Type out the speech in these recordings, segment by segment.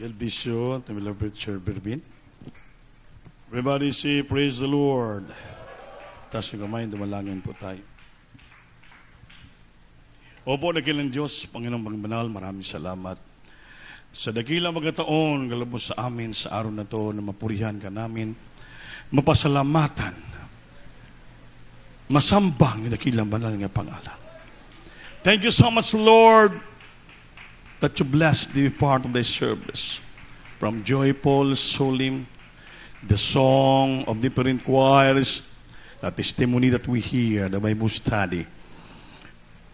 God bless you. Brother Berbin. Everybody say, praise the Lord. Taas ng kamay, dumalangin po tayo. Opo, dakilang Diyos, Panginoong Pangbanal, maraming salamat. Sa dakilang mga taon, galabos sa amin sa araw na to, na mapurihan ka namin, mapasalamatan, masambang yung dakilang banal nga pangalan. Thank you so much, Lord, that you blessed the part of the service. From joyful, solemn, the song of different choirs, the testimony that we hear, the Bible study.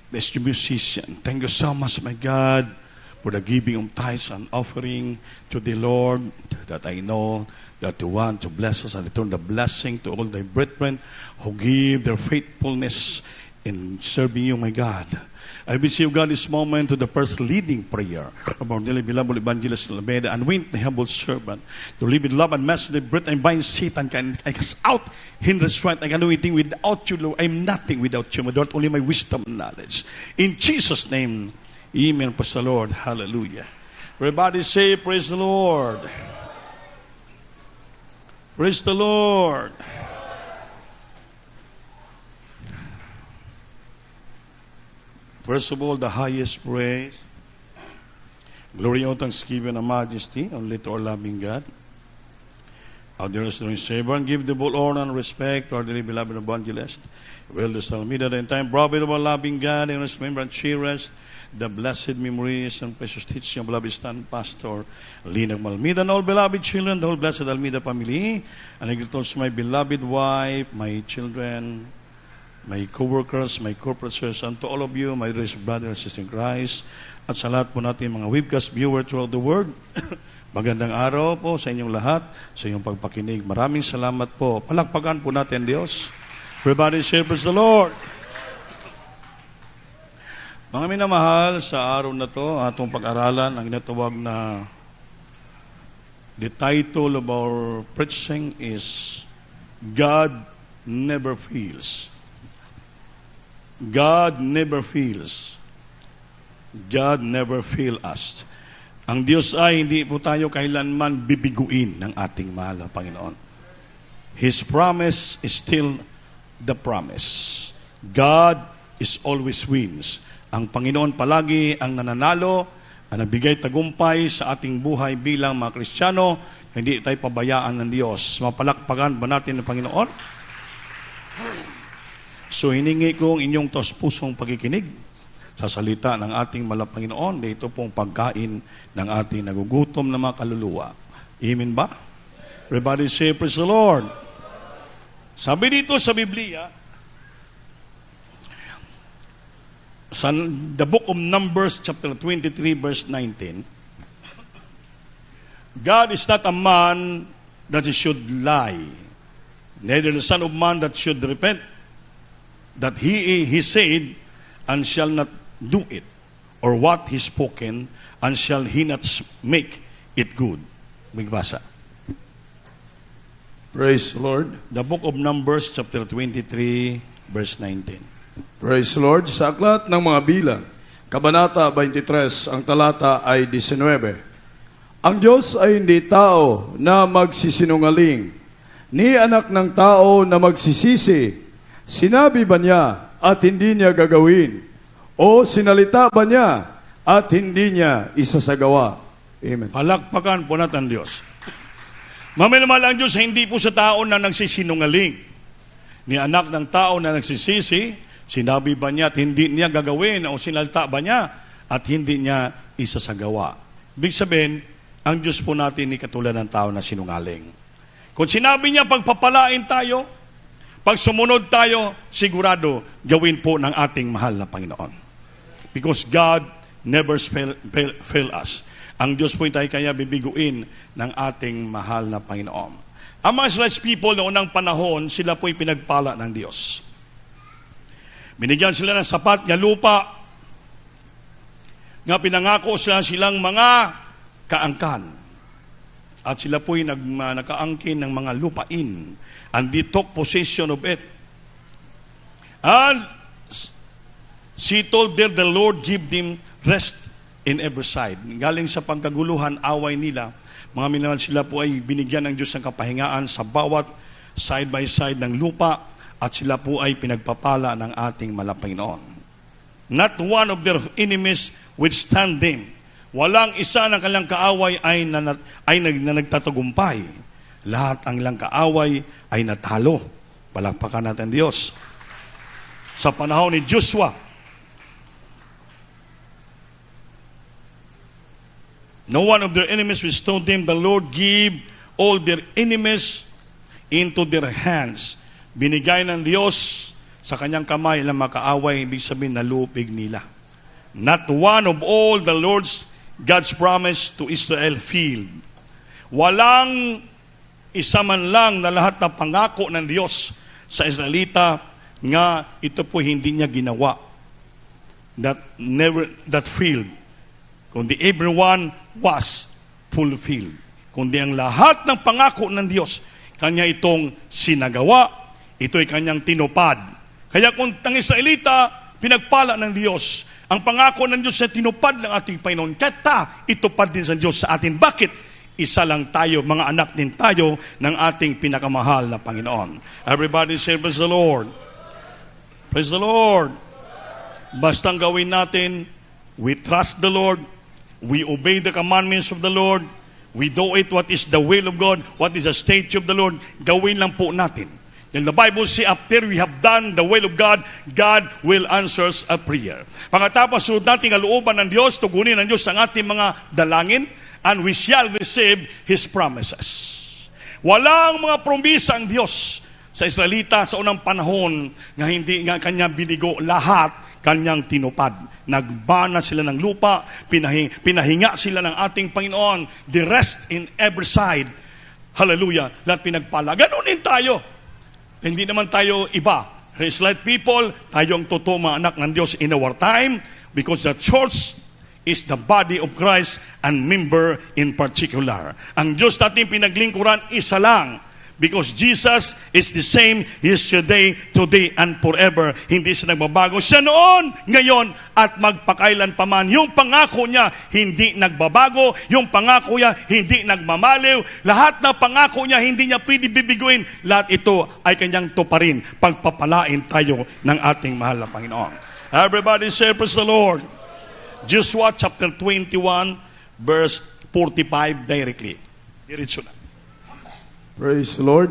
Bless you, musician. Thank you so much, my God, for the giving of tithes and offering to the Lord, that I know that you want to bless us and return the blessing to all thy brethren who give their faithfulness in serving you, my God. I receive, God, this moment to the first leading prayer of our dearly beloved Evangelist Alameda, and wait the humble servant to live with love and mercy, the breath and bind Satan, can I cast out hindrance, right? I can do anything without you, Lord. I'm nothing without you, my Lord, only my wisdom and knowledge. In Jesus' name, amen. Praise the Lord. Hallelujah. Everybody say, praise the Lord. Praise the Lord. First of all, the highest praise, glory and thanksgiving and majesty only to our loving God, our dearest Lord and Savior, and give the full honor and respect to our dearly beloved evangelist, well deserved media and time, prophet of our loving God, and remember and cherish the blessed memories and precious teaching of beloved stand pastor Lina Malmida, and all beloved children, the whole blessed Almeida family, and I greet also my beloved wife, my children, my co-workers, my corporate sirs, and to all of you, my dearest brother and sister in Christ, at sa lahat po natin mga webcast viewers throughout the world, magandang araw po sa inyong lahat, sa inyong pagpakinig. Maraming salamat po. Palakpakan po natin, Diyos. Everybody say, praise the Lord. Mga minamahal, sa araw na to, atong pag-aralan, ang inatawag na the title of our preaching is God Never Fails. God never fails. God never fail us. Ang Diyos ay hindi po tayo kailanman bibiguin ng ating mahal na Panginoon. His promise is still the promise. God is always wins. Ang Panginoon palagi ang nananalo, ang nagbigay tagumpay sa ating buhay bilang mga Kristiyano. Hindi tayo pabayaan ng Diyos. Mapalakpakan ba natin ng Panginoon? So hiningi kong inyong taos-pusong pagkikinig sa salita ng ating mahal na Panginoon. Dito pong pagkain ng ating nagugutom na mga kaluluwa. Amen ba? Everybody say, praise the Lord. Sabi dito sa Biblia, sa the book of Numbers, chapter 23, verse 19, God is not a man that he should lie, neither the son of man that should repent, that he said, and shall not do it, or what he spoken, and shall he not make it good. Magbasa. Praise the Lord. The book of Numbers, chapter 23, verse 19. Praise the Lord. Sa aklat ng mga bilang, Kabanata 23, ang talata ay 19. Ang Diyos ay hindi tao na magsisinungaling, ni anak ng tao na magsisisi. Sinabi ba niya at hindi niya gagawin? O sinalita ba niya at hindi niya isasagawa? Amen. Palakpakan po natin Diyos. Mamalamal ang Diyos, hindi po sa tao na nagsisinungaling. Ni anak ng tao na nagsisisi, sinabi ba niya at hindi niya gagawin? O sinalita ba niya at hindi niya isasagawa? Ibig sabihin, ang Diyos po natin ni katulad ng tao na sinungaling. Kung sinabi niya pagpapalain tayo, pag sumunod tayo, sigurado gawin po ng ating mahal na Panginoon. Because God never fail us. Ang Diyos po tayo kaya bibiguin ng ating mahal na Panginoon. Ang mga Israelite people noong unang panahon, sila po'y pinagpala ng Diyos. Binigyan sila ng sapat na lupa, nga pinangako sila silang mga kaangkan. At sila po'y nakaangkin ng mga lupain. And they took possession of it. And she told them, the Lord give them rest in every side. Galing sa pagkaguluhan, away nila, mga minamahal, sila po ay binigyan ng Diyos ng kapahingaan sa bawat side by side ng lupa at sila po ay pinagpapala ng ating Malapanginoon. Not one of their enemies withstand them. Walang isa ng kanilang kaaway ay nagtatagumpay. Lahat ang ilang kaaway ay natalo. Palakpakan natin Diyos. Sa panahon ni Joshua, no one of their enemies withstood them. The Lord gave all their enemies into their hands. Binigay ng Diyos sa kanyang kamay na makaaway, ibig sabihin nalupig nila. Not one of all the God's promise to Israel failed. Walang isa man lang na lahat na pangako ng Diyos sa Israelita nga ito po hindi niya ginawa. That failed. Kundi everyone was fulfilled. Kundi ang lahat ng pangako ng Diyos, kanya itong sinagawa, ito'y kanyang tinupad. Kaya kung ang Israelita, pinagpala ng Diyos, ang pangako ng Diyos na tinupad ng ating Panginoon, kata itupad din sa Diyos sa atin. Bakit? Isa lang tayo, mga anak din tayo ng ating pinakamahal na Panginoon. Everybody say, praise the Lord. Praise the Lord. Bastang gawin natin, we trust the Lord, we obey the commandments of the Lord, we do it what is the will of God, what is the statute of the Lord, gawin lang po natin. And the Bible says, after we have done the will of God, God will answer us a prayer. Pagkatapos, sunod natin ang looban ng Diyos, tugunin ng Diyos ang ating mga dalangin, and we shall receive His promises. Walang mga promisa ang Diyos sa Israelita sa unang panahon nga hindi nga kanya binigo, lahat kanyang tinupad. Nagbana sila ng lupa, pinahinga sila ng ating Panginoon, the rest in every side. Hallelujah, lahat pinagpala. Ganunin tayo. Hindi naman tayo iba. Israelite people, tayo ang totoo mga anak ng Diyos in our time, because the church is the body of Christ and member in particular. Ang Diyos natin pinaglingkuran, isa lang. Because Jesus is the same yesterday, today, and forever. Hindi siya nagbabago. Siya noon, ngayon, at magpakailan pa man. Yung pangako niya, hindi nagbabago. Yung pangako niya, hindi nagmamaliw. Lahat na pangako niya, hindi niya pwede bibiguin. Lahat ito ay kanyang tuparin. Pagpapalain tayo ng ating mahal na Panginoon. Everybody say, praise the Lord. Joshua chapter 21, verse 45 directly. Diretso na. Praise the Lord.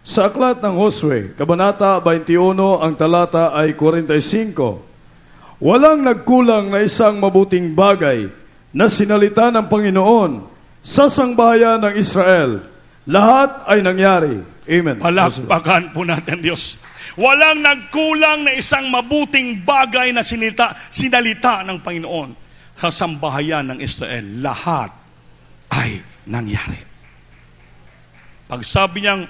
Sa aklat ng Josue, Kabanata 21, ang talata ay 45. Walang nagkulang na isang mabuting bagay na sinalita ng Panginoon sa sangbahayan ng Israel. Lahat ay nangyari. Amen. Palakpakan po natin Diyos. Walang nagkulang na isang mabuting bagay na sinalita ng Panginoon sa sambahayan ng Israel. Lahat ay nangyari. Pag sabi niyang,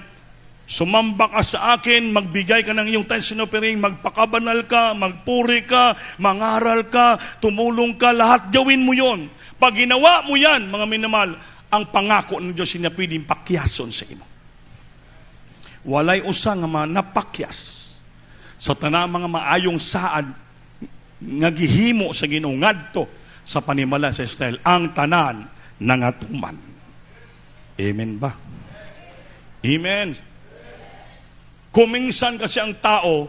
sumamba ka sa akin, magbigay ka ng iyong tithes and offering, magpakabanal ka, magpuri ka, mangaral ka, tumulong ka, lahat gawin mo yon. Pag ginawa mo yan, mga minamahal, ang pangako ng Diyos niya pwedeng pakyason sa imo. Walay usa nga napakyas sa tanang mga maayong saad nga gihimo sa Ginoo ngadto sa panimala sa Israel, ang tanan nangatuman. Amen ba? Amen. Kuminsan kasi ang tao,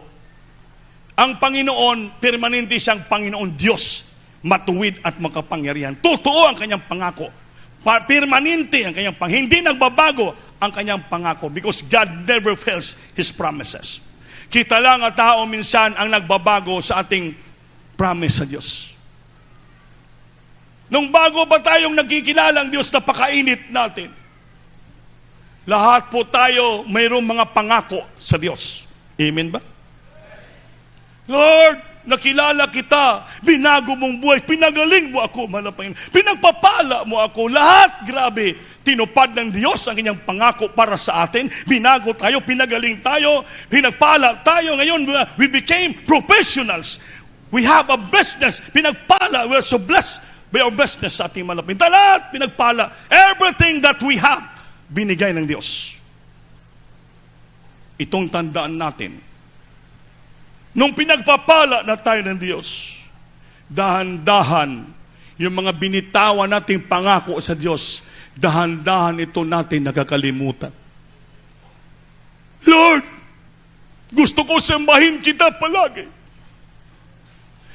ang Panginoon, permanente siyang Panginoon Diyos, matuwid at makapangyarihan. Totoo ang kanyang pangako. Permanente ang kanyang pangako. Hindi nagbabago ang kanyang pangako because God never fails His promises. Kita lang ang tao minsan ang nagbabago sa ating promise sa Diyos. Nung bago pa tayong nagkikilala ang Diyos, napakainit natin. Lahat po tayo mayroong mga pangako sa Diyos. Amen ba? Lord, nakilala kita, binago mong buhay, pinagaling mo ako, malapangin, pinagpapala mo ako, lahat, grabe, tinupad ng Diyos ang kanyang pangako para sa atin, binago tayo, pinagaling tayo, pinagpala tayo, ngayon we became professionals, we have a business, pinagpala, we are so blessed by our business sa ating malapangin, lahat, pinagpala, everything that we have, binigay ng Diyos. Itong tandaan natin. Nung pinagpapala na tayo ng Diyos, dahan-dahan, yung mga binitawan nating pangako sa Diyos, dahan-dahan ito natin nakakalimutan. Lord, gusto ko sambahin kita palagi.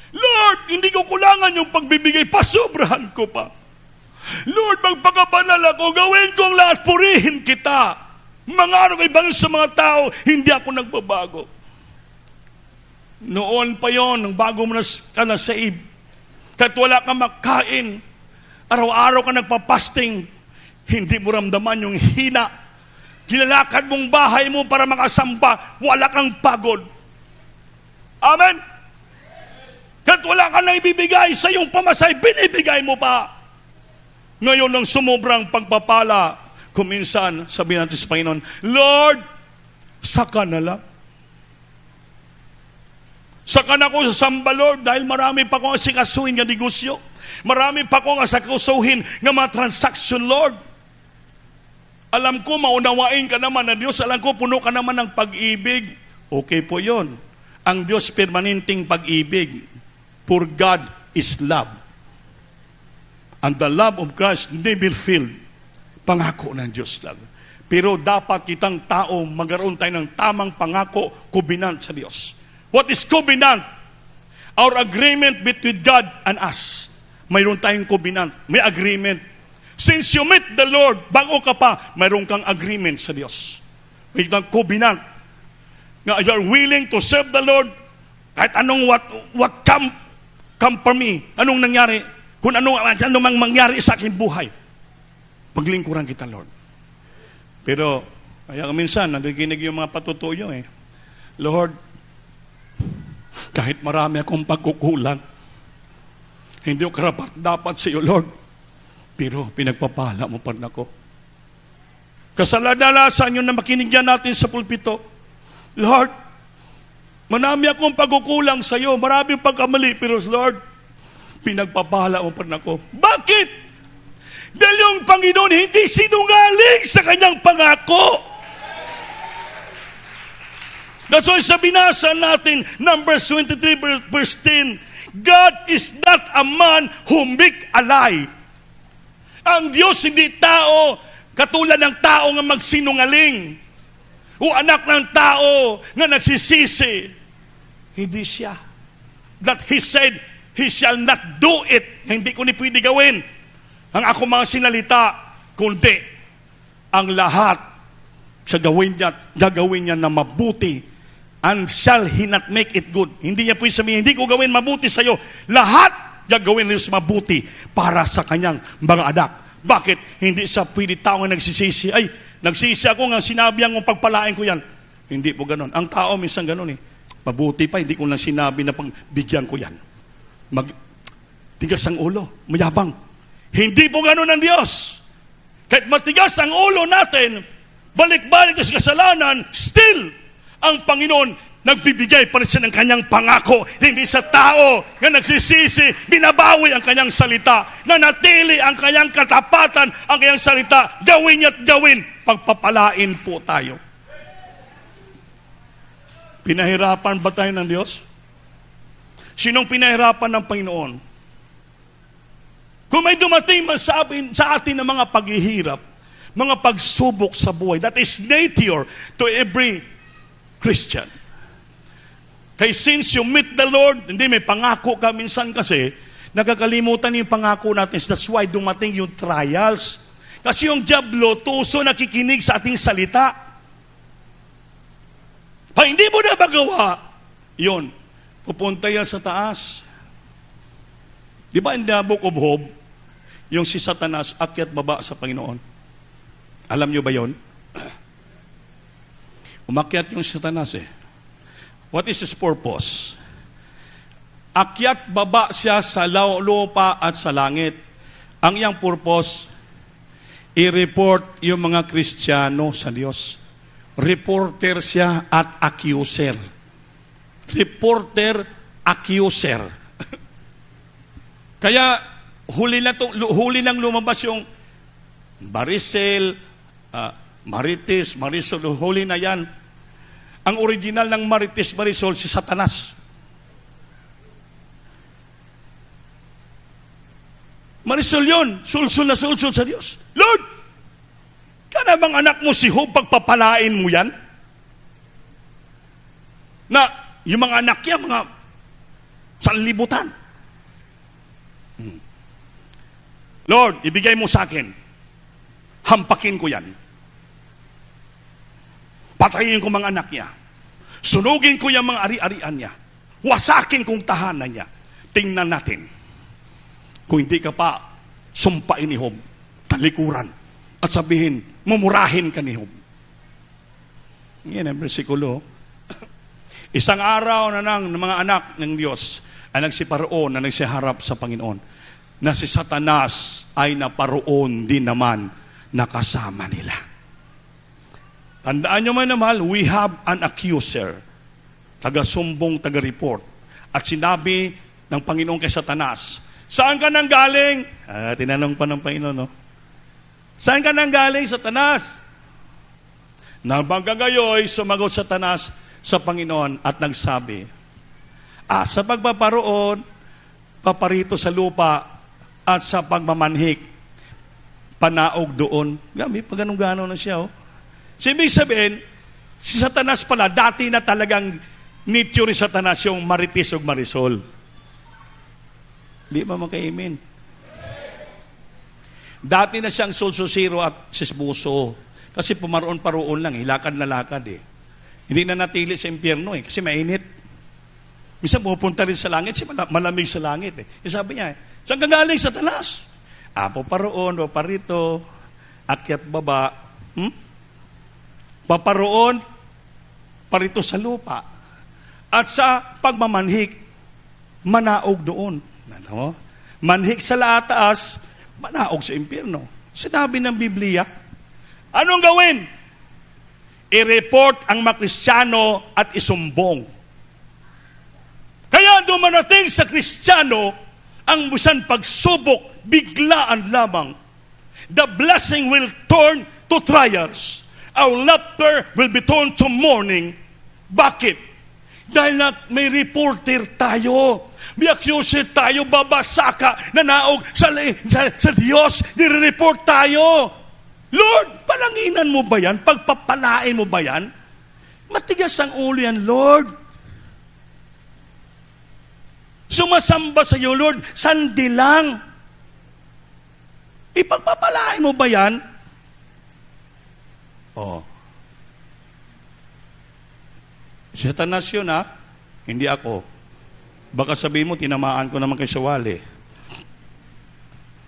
Lord, hindi ko kulangan yung pagbibigay, pasobrahan ko pa. Lord, magpakabanal ako, gawin kong lahat, purihin kita. Mga ano kay bangin sa mga tao, hindi ako nagbabago. Noon pa yon, nang bago mo ka na save, kahit wala ka makain, araw-araw ka nagpapasting, hindi mo ramdaman yung hina. Gilalakad mong bahay mo para makasamba, wala kang pagod. Amen? Kahit wala ka nang ibibigay sa iyong pamasay, binibigay mo pa. Ngayon ng sumubrang pagpapala, kuminsan, sabihin natin sa Panginoon, Lord, saka na lang. Saka na ako sa samba, Lord, dahil marami pa akong asikasuhin ng negosyo. Marami pa akong asikasuhin ng mga transaction, Lord. Alam ko, maunawain ka naman na Diyos. Alam ko, puno ka naman ng pag-ibig. Okay po yon. Ang Diyos, permanenteng pag-ibig. For God is love. And the love of Christ never failed. Pangako ng Diyos lang. Pero dapat kitang tao, magkaroon tayo ng tamang pangako, covenant sa Diyos. What is covenant? Our agreement between God and us. Mayroon tayong covenant. May agreement. Since you meet the Lord, bago ka pa, mayroon kang agreement sa Diyos. May kang covenant. Nga you are willing to serve the Lord kahit anong what come for me. Anong nangyari? Kung anong mang mangyari sa aking buhay. Paglingkuran kita, Lord. Pero, kaya minsan, nakikinig yung mga patutuyo Lord, kahit marami akong pagkukulang, hindi ko karapat dapat sa iyo, Lord. Pero pinagpapala mo pa rin ako. Kasaladalasan yun na makinig yan natin sa pulpito. Lord, marami akong pagkukulang sa iyo, marami pagkamali, pero Lord, pinagpapala mo pa rin ako. Bakit? Dahil yung Panginoon hindi sinungaling sa kanyang pangako. That's why sa binasa natin, Numbers 23 verse 10, God is not a man who make a lie. Ang Diyos hindi tao, katulad ng tao nga magsinungaling. O anak ng tao nga nagsisisi. Hindi siya. That He said, He shall not do it. Hindi ko ni pwede gawin ang ako mga sinalita, kundi ang lahat sa gagawin niya na mabuti. And shall He not make it good? Hindi niya pwede sabihin, hindi ko gawin mabuti sa iyo. Lahat gagawin niya mabuti para sa kanyang mga anak. Bakit? Hindi siya pwede tao nga nagsisisi. Ay, nagsisi ako nga sinabi ang pagpalain ko yan. Hindi po ganon. Ang tao minsan ganon Mabuti pa, hindi ko lang sinabi na pagbigyan ko yan. Tigas ang ulo, mayabang. Hindi po ganon ang Diyos. Kahit matigas ang ulo natin, balik-balik sa kasalanan, still, ang Panginoon nagbibigay pa rin siya ng kanyang pangako. Hindi sa tao na nagsisisi, binabawi ang kanyang salita, nanatili ang kanyang katapatan, ang kanyang salita, gawin niya't gawin, pagpapalain po tayo. Pinahirapan ba tayo ng Diyos? Sinong pinahirapan ng Panginoon? Kung may dumating sa atin ng mga paghihirap, mga pagsubok sa buhay, that is nature to every Christian. Kaya since you meet the Lord, hindi may pangako ka minsan kasi, nakakalimutan yung pangako natin. That's why dumating yung trials. Kasi yung diablo, tuso nakikinig sa ating salita. Pa hindi mo na magawa, yun, pupunta yan sa taas. Di ba in the book of Job, yung si Satanas akyat baba sa Panginoon? Alam nyo ba yon? Umakyat yung Satanas What is his purpose? Akyat baba siya sa lupa at sa langit. Ang iyang purpose, i-report yung mga Kristiyano sa Diyos. Reporter siya at accuser. Reporter, accuser. Kaya huli lang lumabas yung Barisel, Marites, Marisol, huli na yan. Ang original ng Marites, Marisol, si Satanas. Marisol yun. Sulsul na sulsul sa Diyos. Lord, kana bang anak mo si Job, pagpapalain mo yan? Na yung mga anak niya, mga sanlibutan. Lord, ibigay mo sa akin. Hampakin ko yan. Patayin ko mga anak niya. Sunugin ko yung mga ari-arian niya. Wasakin kong tahanan niya. Tingnan natin. Kung hindi ka pa sumpain ni Job, talikuran, at sabihin, mumurahin ka ni Job. Yan ang bersikulo. Isang araw na ng mga anak ng Diyos ay nagsiparoon na nagsiharap sa Panginoon na si Satanas ay naparoon din naman nakasama nila. Tandaan nyo man naman, we have an accuser, taga-sumbong, taga-report. At sinabi ng Panginoon kay Satanas, saan ka nang galing? Tinanong pa ng Panginoon, no? Saan ka nang galing, Satanas? Nabangagayoy, sumagot Satanas sa Panginoon at nagsabi, sa pagpaparoon, paparito sa lupa at sa pagmamanhik, panaog doon. May pag-ganong-gano na siya, oh. So, ibig sabihin, si Satanas pala, dati na talagang nature ni Satanas yung maritis o marisol. Di ba maka-amen? Dati na siyang sulsusiro at sisbuso. Kasi pumaroon-paroon lang, lakad na lakad eh. Hindi na natili sa impyerno eh, kasi mainit. Minsan pupunta rin sa langit, kasi malamig sa langit eh. Sabi niya, saan ka galing, Satanas? Paparoon, paparito, akyat baba, paparoon, parito sa lupa. At sa pagmamanhik, manaog doon. Manhik sa taas, manaog sa impyerno. Sinabi ng Biblia, anong gawin? I-report ang mga Kristiyano at isumbong. Kaya dumarating sa Kristiyano ang busan pagsubok, biglaan lamang. The blessing will turn to trials. Our laughter will be turned to mourning. Bakit? Dahil may reporter tayo. May accuser tayo, babasa ka, nanaog sa Diyos, nire-report tayo. Lord, palanginan mo ba yan? Pagpapalain mo ba yan? Matigas ang ulo yan, Lord. Sumasamba sa iyo, Lord, sandi lang. Ipagpapalain mo ba yan? Si Satanas yun, hindi ako. Baka sabihin mo, tinamaan ko naman kay Sawali.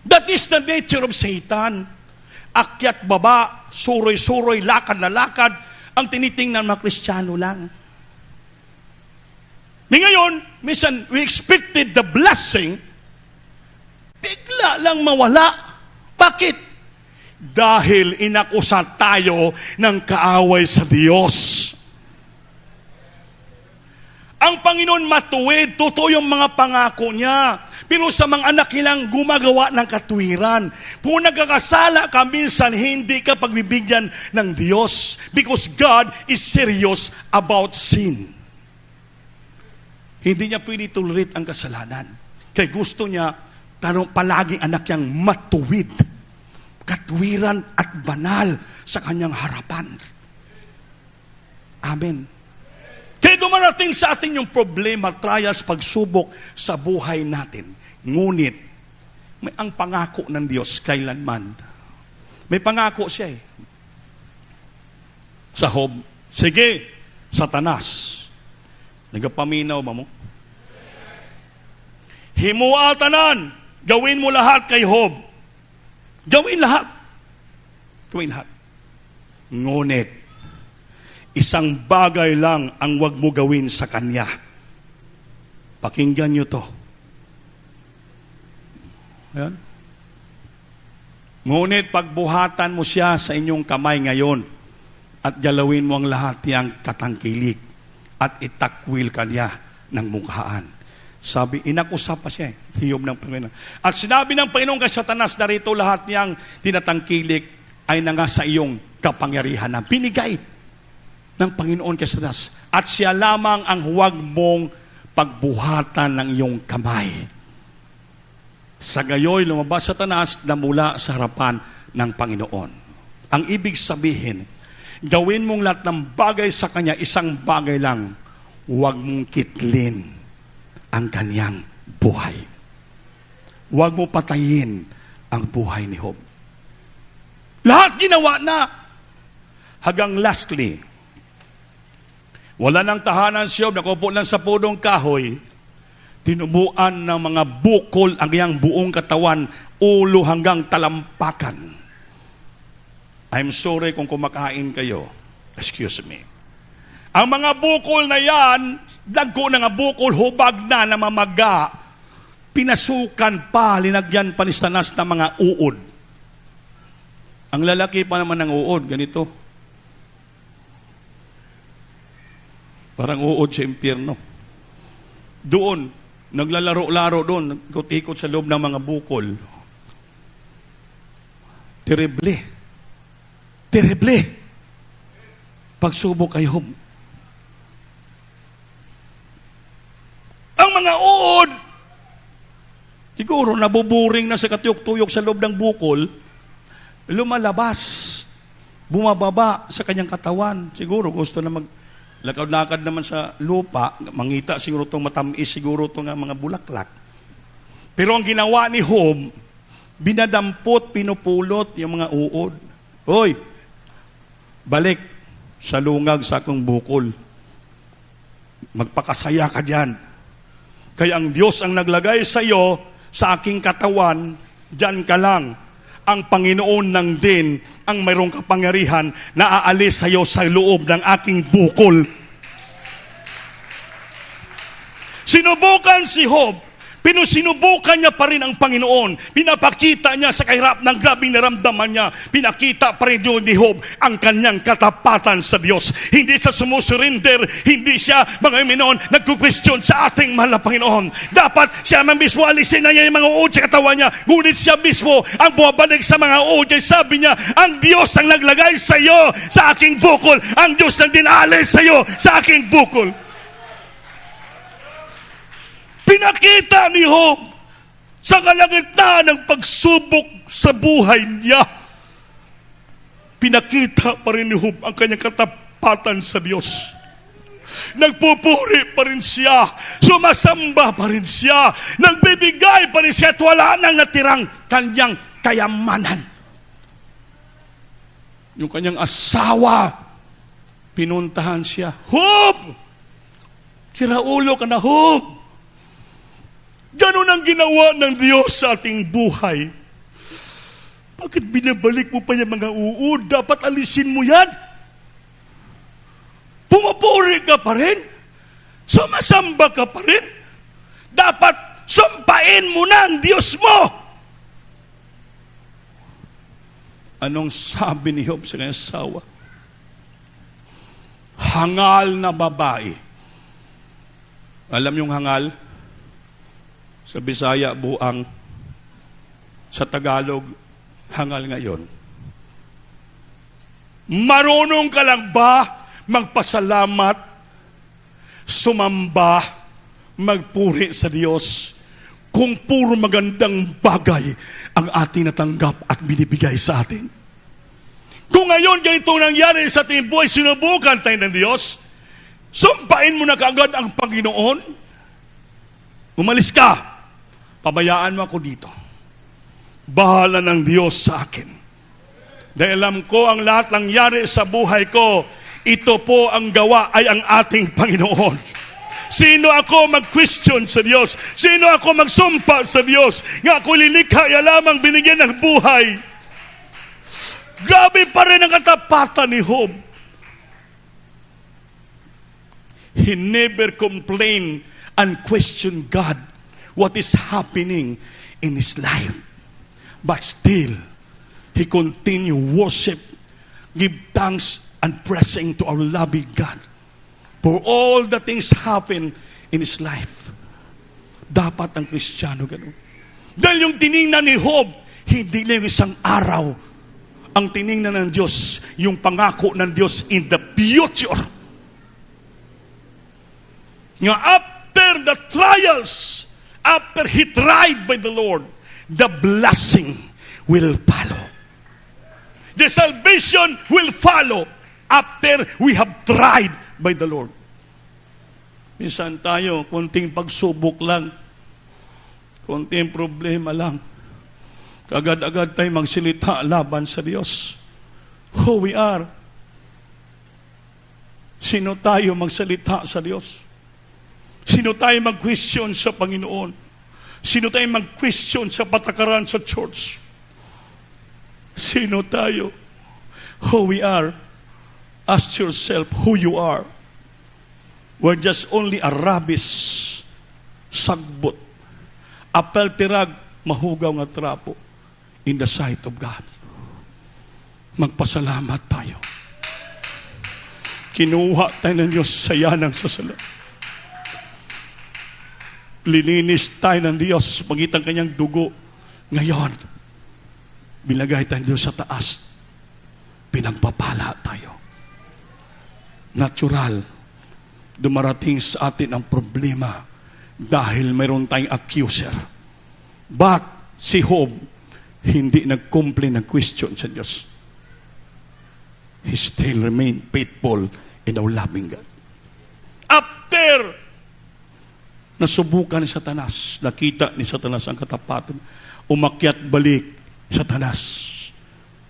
That is the nature of Satan. Akyat baba, suroy-suroy, lakad na lakad, ang tinitingnan mga Kristiyano lang. Ngayon, minsan, we expected the blessing, bigla lang mawala. Bakit? Dahil inakusa tayo ng kaaway sa Diyos. Ang Panginoon matuwid, totoo yung mga pangako niya. Pero sa mga anak nilang gumagawa ng katwiran. Kung nagkakasala ka, minsan hindi ka pagbibigyan ng Diyos. Because God is serious about sin. Hindi niya pwede tolerate ang kasalanan. Kaya gusto niya, palaging anak niyang matuwid. Katwiran at banal sa kanyang harapan. Amen. Kaya dumarating sa atin yung problema, trials, pagsubok sa buhay natin. Ngunit, may ang pangako ng Diyos kailanman. May pangako siya eh. Sa Job, sige, Satanas, nagapaminaw ba mo? Himuatanan, gawin mo lahat kay Job. Gawin lahat. Gawin lahat. Ngunit, isang bagay lang ang wag mo gawin sa kanya. Pakinggan nyo to. Ayan. Ngunit pagbuhatan mo siya sa inyong kamay ngayon at galawin mo ang lahat niyang katangkilik at itakwil kanya ng mukhaan. Sabi, inakusa pa siya, hiyom ng Panginoon. At sinabi ng Panginoon kay Satanas, narito lahat niyang tinatangkilik ay nangasa iyong kapangyarihan na binigay ng Panginoon kay Satanas. At siya lamang ang huwag mong pagbuhatan ng iyong kamay. Sa gayoy, lumabas Satanas na mula sa harapan ng Panginoon. Ang ibig sabihin, gawin mong lahat ng bagay sa Kanya, isang bagay lang, huwag mong kitlin ang Kanyang buhay. Huwag mo patayin ang buhay ni Job. Lahat ginawa na. Hanggang lastly, wala nang tahanan si Job, nakupo lang sa punong kahoy, tinubuan ng mga bukol ang iyang buong katawan, ulo hanggang talampakan. I'm sorry kung kumakain kayo. Excuse me. Ang mga bukol na yan, dagko na nga bukol, hubag na mamaga, pinasukan pa, linagyan pa ni Satanas ng mga uod. Ang lalaki pa naman ng uod, ganito. Parang uod sa impyerno. Doon, naglalaro-laro doon, ikot-ikot sa loob ng mga bukol. Terrible. Terrible. Pagsubok kay Job. Ang mga uod, siguro nabuburing na sa katuyok-tuyok sa loob ng bukol, lumalabas, bumababa sa kanyang katawan. Siguro gusto na maglakad-lakad naman sa lupa, mangita siguro itong matamis, siguro itong mga bulaklak. Pero ang ginawa ni Job, binadampot, pinupulot yung mga uod. Hoy, balik sa lungag sa akong bukol. Magpakasaya ka dyan. Kaya ang Diyos ang naglagay sa iyo, sa aking katawan, dyan ka lang. Ang Panginoon ng din ang mayroong kapangyarihan na aalis sa iyo sa loob ng aking bukol. Sinubukan si Job, sinubukan niya pa rin ang Panginoon. Pinapakita niya sa kahirap ng grabing naramdaman niya. Pinakita pa rin ni Job ang kanyang katapatan sa Diyos. Hindi siya sumusurrender, hindi siya mga Panginoon nagkukwestiyon sa ating mahal na Panginoon. Dapat siya man mismo alisin na niya yung mga uod sa katawan niya. Ngunit siya mismo ang bumabalik sa mga uod. Sabi niya, ang Diyos ang naglagay sa iyo sa aking bukol. Ang Diyos ang dinalis sa iyo sa aking bukol. Pinakita ni Job sa kalagitnaan ng pagsubok sa buhay niya. Pinakita pa rin ni Job ang kanyang katapatan sa Diyos. Nagpupuri pa rin siya, sumasamba pa rin siya, nagbibigay pa rin siya at wala nang natirang kanyang kayamanan. Yung kanyang asawa, pinuntahan siya, Job! Siraulo ka na, Job! Ganon ang ginawa ng Diyos sa ating buhay. Bakit binabalik mo pa yung mga uod? Dapat alisin mo yan. Pumupuri ka pa rin. Sumasamba ka pa rin. Dapat sumpain mo na ang Diyos mo. Anong sabi ni Job sa kanyang asawa? Hangal na babae. Alam yung hangal? Sa Bisaya, buang. Sa Tagalog, hangal ngayon. Marunong ka lang ba magpasalamat, sumamba, magpuri sa Diyos kung puro magandang bagay ang ating natanggap at binibigay sa atin? Kung ngayon ganito nangyari sa ating buhay, sinubukan tayo ng Diyos, sumpain mo na kaagad ang Panginoon, umalis ka. Pabayaan mo ako dito. Bahala ng Diyos sa akin. Dahil alam ko ang lahat nangyari sa buhay ko, ito po ang gawa ay ang ating Panginoon. Sino ako mag-question sa Diyos? Sino ako magsumpa sa Diyos? Nga ako lilikha, lamang binigyan ng buhay. Grabe pa rin ang katapatan ni Job. He never complained and questioned God what is happening in his life. But still, he continued worship, give thanks and praising to our loving God for all the things happen in his life. Dapat ang Kristiyano ganun. Dahil yung tiningnan ni Job, hindi lang isang araw. Ang tiningnan ng Diyos, yung pangako ng Diyos in the future. Nga after the trials, after he tried by the Lord, the blessing will follow. The salvation will follow after we have tried by the Lord. Minsan tayo, konting pagsubok lang, konting problema lang, kagad-agad tayo magsilita laban sa Diyos. Who we are? Sino tayo magsalita sa Diyos? Sino tayo mag-question sa Panginoon? Sino tayo mag-question sa patakaran sa church? Sino tayo? Who we are? Ask yourself who you are. We're just only a rubbish, sagbot, apeltirag, mahugaw nga trapo in the sight of God. Magpasalamat tayo. Kinuha tayo ng Diyos sa yanang sasala. Lininis tayo ng Diyos pagitan kanyang dugo. Ngayon, binagay tayo ng Diyos sa taas. Pinagpapala tayo. Natural, dumarating sa atin ang problema dahil mayroon tayong accuser. But si Job, hindi nag-complain, nag-question sa Diyos. He still remained faithful in our loving God. After nasubukan ni Satanas, nakita ni Satanas ang katapatan, umakyat balik Satanas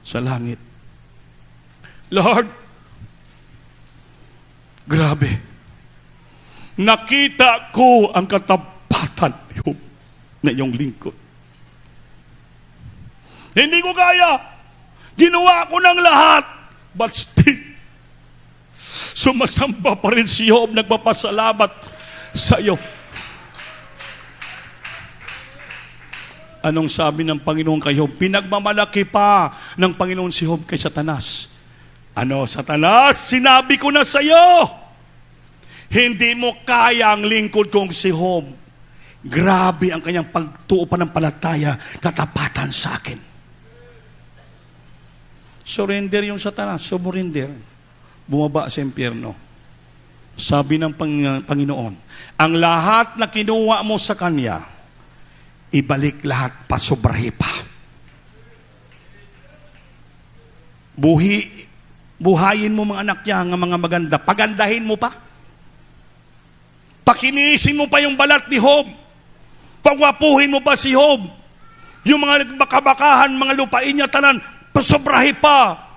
sa langit. Lord, grabe, nakita ko ang katapatan ni Job na iyong lingkod. Hindi ko kaya. Ginawa ko ng lahat. But still, sumasamba pa rin si Job, nagpapasalamat sa iyo. Anong sabi ng Panginoon kay Job? Pinagmamalaki pa ng Panginoon si Job kay Satanas. Ano, Satanas, sinabi ko na sa iyo, hindi mo kaya ang lingkod kong si Job. Grabe ang kanyang pagtuo pananampalataya, katapatan sa akin. Surrender yung Satanas, sumurinder. Bumaba sa impyerno. Sabi ng Panginoon, ang lahat na kinuha mo sa Kanya, ibalik lahat, pasobrahe pa. Buhayin mo mga anak niya, ng mga maganda. Pagandahin mo pa. Pakinisin mo pa yung balat ni Job. Pagwapuhin mo pa si Job. Yung mga bakabakahan, mga lupain niya, tanan, pasobrahe pa.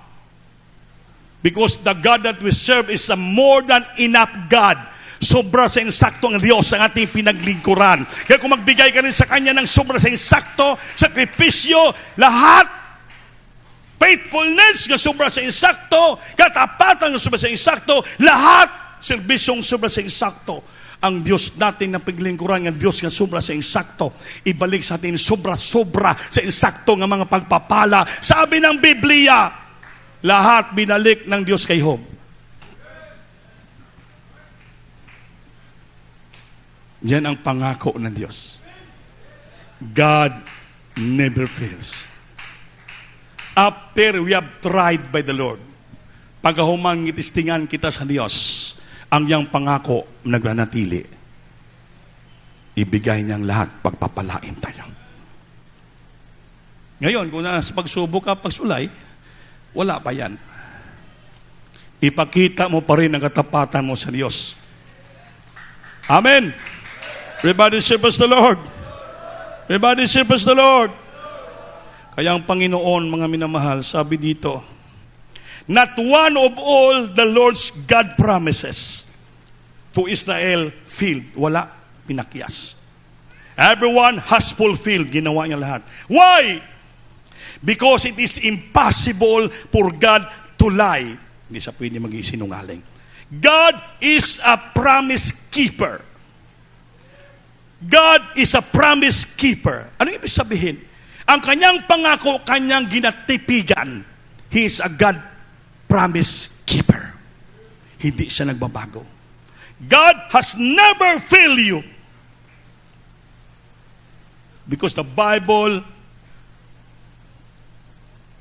Because the God that we serve is a more than enough God. Sobra sa insakto ang Diyos ang ating pinaglingkuran. Kaya kung magbigay ka rin sa Kanya ng sobra sa insakto, sakripisyo, lahat, faithfulness na sobra sa insakto, katapatan na sobra sa insakto, lahat, serbisyong sobra sa insakto. Ang Diyos natin na paglingkuran, ang Diyos na sobra sa insakto, ibalik sa atin sobra-sobra sa insakto ng mga pagpapala. Sabi ng Biblia, lahat binalik ng Diyos kay Job. Yan ang pangako ng Diyos. God never fails. After we have tried by the Lord, pagkahumang itistingan kita sa Diyos, ang iyang pangako nagranatili. Ibigay niyang lahat, pagpapalain tayo. Ngayon, kung nasa pagsubok ka, pagsulay, wala pa yan. Ipakita mo pa rin ang katapatan mo sa Diyos. Amen. Everybody serve the Lord. Everybody serve the Lord. Kaya ang Panginoon, mga minamahal, sabi dito, not one of all the Lord's God promises to Israel filled. Wala, pinakyas. Everyone has fulfilled. Ginawa niya lahat. Why? Because it is impossible for God to lie. Hindi siya pwede mag-isinungaling. God is a promise keeper. God is a promise keeper. Ano ibig sabihin? Ang kanyang pangako, kanyang ginatipigan. He is a God promise keeper. Hindi siya nagbabago. God has never failed you. Because the Bible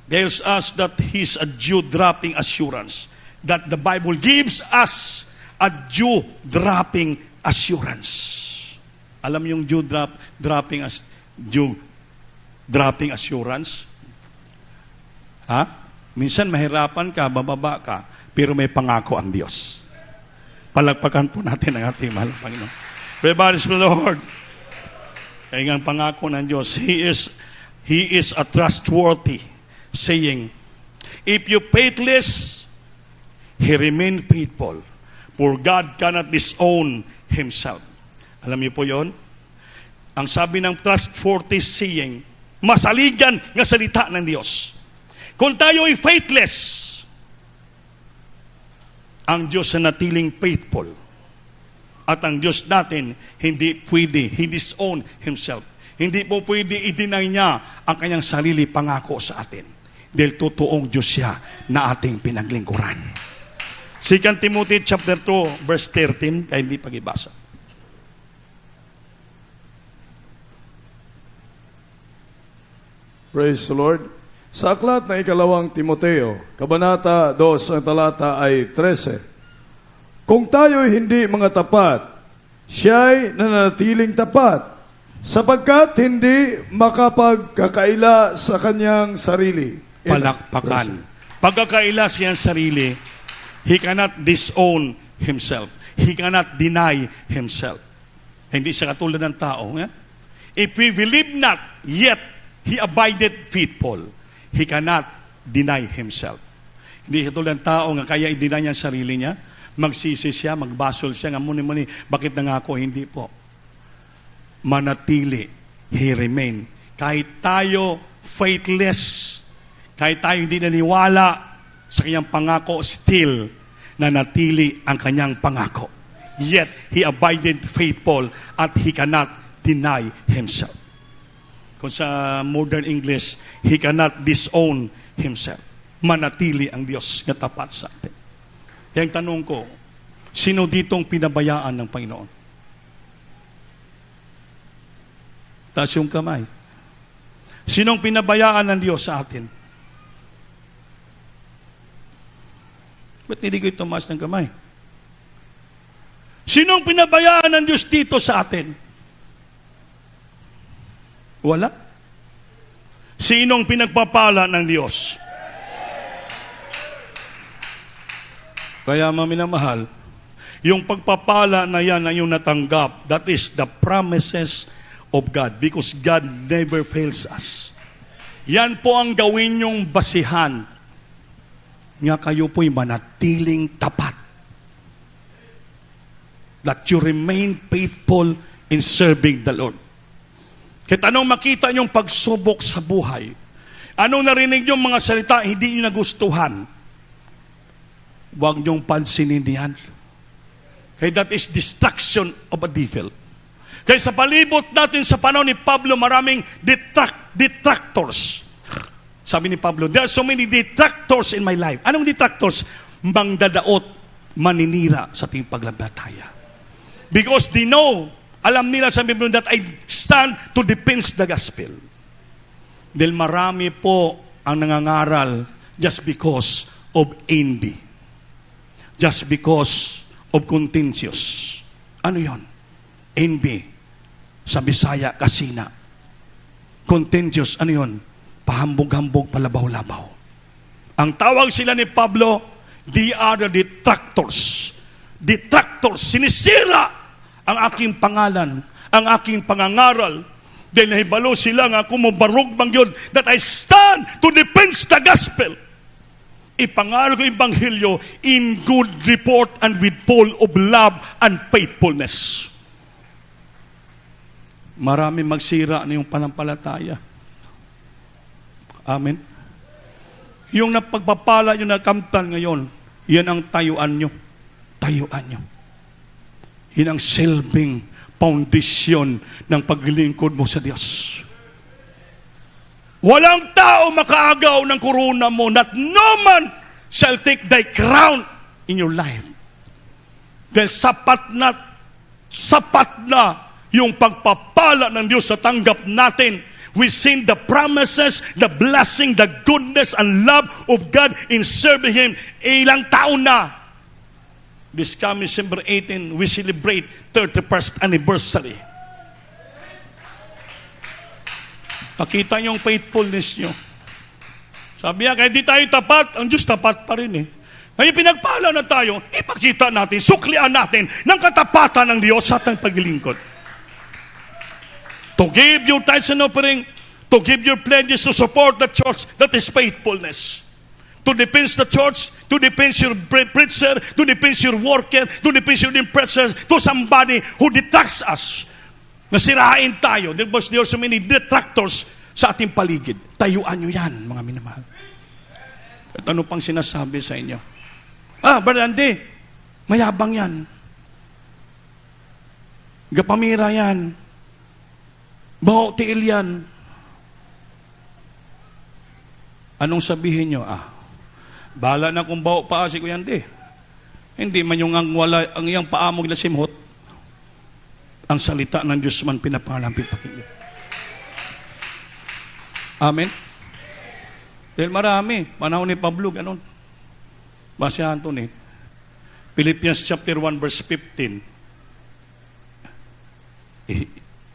tells us that He's a dew-dropping assurance. That the Bible gives us a dew-dropping assurance. Alam yung dew-dropping dropping assurance. Ha? Minsan mahirapan ka, bababa ka, pero may pangako ang Diyos. Palagpakan po natin ang ating mahal na Panginoon. Praise the Lord. Kaya ang pangako ng Diyos, He is a trustworthy saying, if you faithless, He remain faithful, for God cannot disown Himself. Alam niyo po yon? Ang sabi ng trustworthy saying, masaligan ng salita ng Diyos. Kung tayo ay faithless, ang Diyos na natiling faithful. At ang Diyos natin, hindi pwede, He disown Himself. Hindi po pwede i-deny niya ang kanyang sarili pangako sa atin. Dahil totoong Diyos siya na ating pinaglingkuran. 2 Timothy chapter 2, verse 13, kaya hindi pag-ibasa. Praise the Lord. Sa aklat na ikalawang Timoteo, Kabanata 2, ang talata ay 13. Kung tayo'y hindi mga tapat, siya'y nananatiling tapat, sapagkat hindi makapagkakaila sa kanyang sarili. Palakpakan. Pagkakaila sa kanyang sarili, He cannot disown Himself. He cannot deny Himself. Hindi siya katulad ng tao. Eh? If we believe not, yet He abided faithful. He cannot deny Himself. Hindi katulad ng tao nga kaya i-deny niya ang sarili niya, magsisi siya, magbasol siya, nga muni-muni, bakit nangako? Hindi po. Manatili, He remain. Kahit tayo faithless, kahit tayo hindi naniwala sa kanyang pangako, still, nanatili ang kanyang pangako. Yet, He abided faithful at He cannot deny Himself. Kung sa modern English, He cannot disown Himself. Manatili ang Diyos na tapat sa atin. Kaya ang tanong ko, sino ditong pinabayaan ng Panginoon? Taas yung kamay. Sinong pinabayaan ng Diyos sa atin? Ba't hindi ko tumaas ng kamay? Sinong pinabayaan ng Diyos dito sa atin? Wala. Sinong pinagpapala ng Diyos? Kaya maminamahal, yung pagpapala na yan na yung natanggap, that is the promises of God, because God never fails us. Yan po ang gawin yung basihan nga kayo po'y manatiling tapat. That you remain faithful in serving the Lord. Kahit anong makita niyong pagsubok sa buhay, anong narinig niyong mga salita hindi niyo nagustuhan, huwag niyong pansinin yan. Kaya that is destruction of a devil. Kaya sa palibot natin sa panahon ni Pablo, maraming detractors. Sabi ni Pablo, there are so many detractors in my life. Anong detractors? Mangdadaot, maninira sa ating paglabataya. Because they know, alam nila sa Biblia that I stand to defend the gospel. Dahil marami po ang nangangaral just because of envy. Just because of contentious. Ano yon? Envy. Sa Bisaya, kasina. Contentious, ano yon? Pahambog-hambog, palabaw-labaw. Ang tawag sila ni Pablo, they are the detractors. Detractors, sinisira ang aking pangalan, ang aking pangangaral, dahil nahibalo sila nga kumubarog bang yun, that I stand to defend the gospel. Ipangaral ko Ebanghelyo in good report and with full of love and faithfulness. Marami magsira na yung panampalataya. Amen. Yung napagpapala yung nakamtan ngayon, yan ang tayuan nyo. Tayuan nyo. Yan ang silbing foundation ng paglilingkod mo sa Diyos. Walang tao makaagaw ng korona mo, not no man shall take thy crown in your life. Dahil sapat na yung pagpapala ng Diyos sa tanggap natin. We sing the promises, the blessing, the goodness and love of God in serving Him. Ilang taon na. This coming December 18, we celebrate 31st anniversary. Pakita niyo ang faithfulness niyo. Sabi niya, kahit di tayo tapat, ang Diyos tapat pa rin eh. Ngayon pinagpala na tayo, ipakita natin, suklian natin ng katapatan ng Diyos sa ating paglilingkod. To give your tithes and offering, to give your pledges to support the church, that is faithfulness. To defense the church, to defense your preacher, to defense your worker, to defense your impressor, to somebody who detracts us. Nasirain tayo. There are so many detractors sa ating paligid. Tayuan nyo yan, mga minamahal. At ano pang sinasabi sa inyo? Brother Andy, mayabang yan. Gapamira yan. Baho tiil yan. Anong sabihin nyo? Bahala na kung baho pa si Kuya Andy. Hindi man yung ang iyang paamog na simhot. Ang salita ng Diyos man pinapalampit pakinggan. Amen? Dahil marami. Panahon ni Pablo, ganun. Basahan ito ni Philippians chapter 1 verse 15.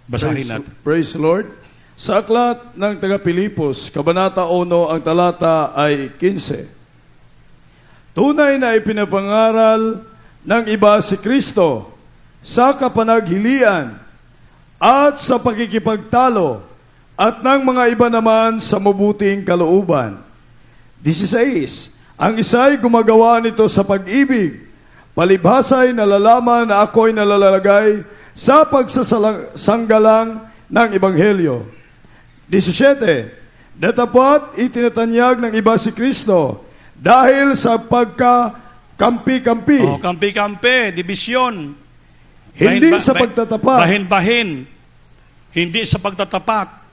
Basahin natin. Praise the Lord. Sa aklat ng taga-Pilipos, Kabanata 1, ang talata ay 15. Tunay na ipinapangaral ng iba si Kristo sa kapanaghilian at sa pakikipagtalo at ng mga iba naman sa mabuting kalooban. 16. Ang isa'y gumagawa nito sa pag-ibig, palibhasa'y nalalaman na ako'y nalalagay sa pagsasanggalang ng Ebanghelyo. 17. Datapat itinatanyag ng iba si Kristo dahil sa pagkakampi-kampi. Kampi-kampi, division. Hindi sa pagtatapat. Bahin-bahin. Hindi sa pagtatapat.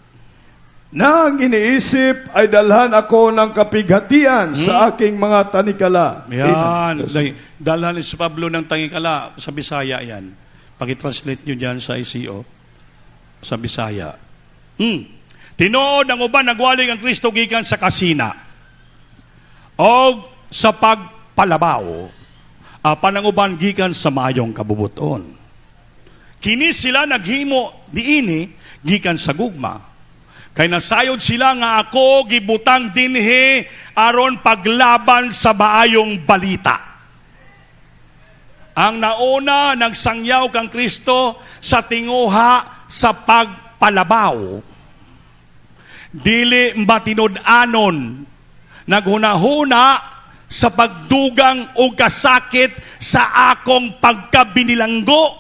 Na ang iniisip ay dalhan ako ng kapighatian sa aking mga tanikala. Yan. Dalhan si Pablo ng tanikala. Sa Bisaya yan. Pakitranslate nyo dyan sa ICO. Sa Bisaya. Tinood ang uban nagwalig ang Kristo gikan sa kasina. O sa pagpalabaw. Panang uban gikan sa mayong kabubuton. Kini sila naghimo diini gikan sa gugma. Kay nasayod sila nga ako gibutang dinhi aron paglaban sa maayong balita. Ang nauna nagsangyaw kang Kristo sa tinguha sa pagpalabaw. Dili mbatinud-anon naghunahuna sa pagdugang o kasakit sa akong pagkabinilanggo.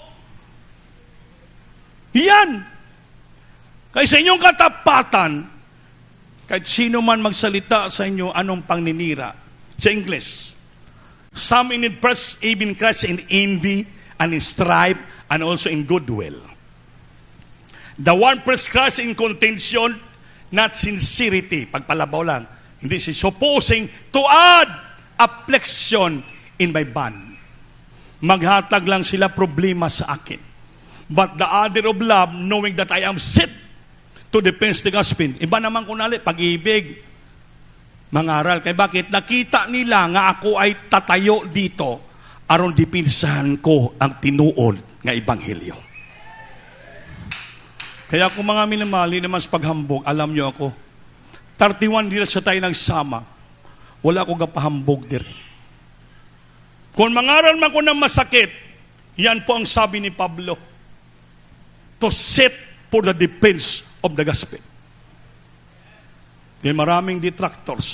Yan. Kaya sa inyong katapatan, kahit sino man magsalita sa inyo anong pangninira. Sa English, some in press even Christ in envy and in strife and also in goodwill. The one press Christ in contention, not sincerity. Pagpalabaw lang. Hindi si supposing to add affliction in my bond. Maghatag lang sila problema sa akin. But the other of love, knowing that I am set to defense the gospel. Iba naman kunali, pag-ibig, mangaral. Kaya bakit? Nakita nila nga ako ay tatayo dito aron dipinsahan ko ang tinuod nga ebanghelyo. Kaya kung mga minamali naman sa paghambog, alam nyo ako, 31 years sa tayo nagsama, wala akong kapahambog dire. Kung mangaral man ko ng masakit, yan po ang sabi ni Pablo, to set for the defense of the gospel. May maraming detractors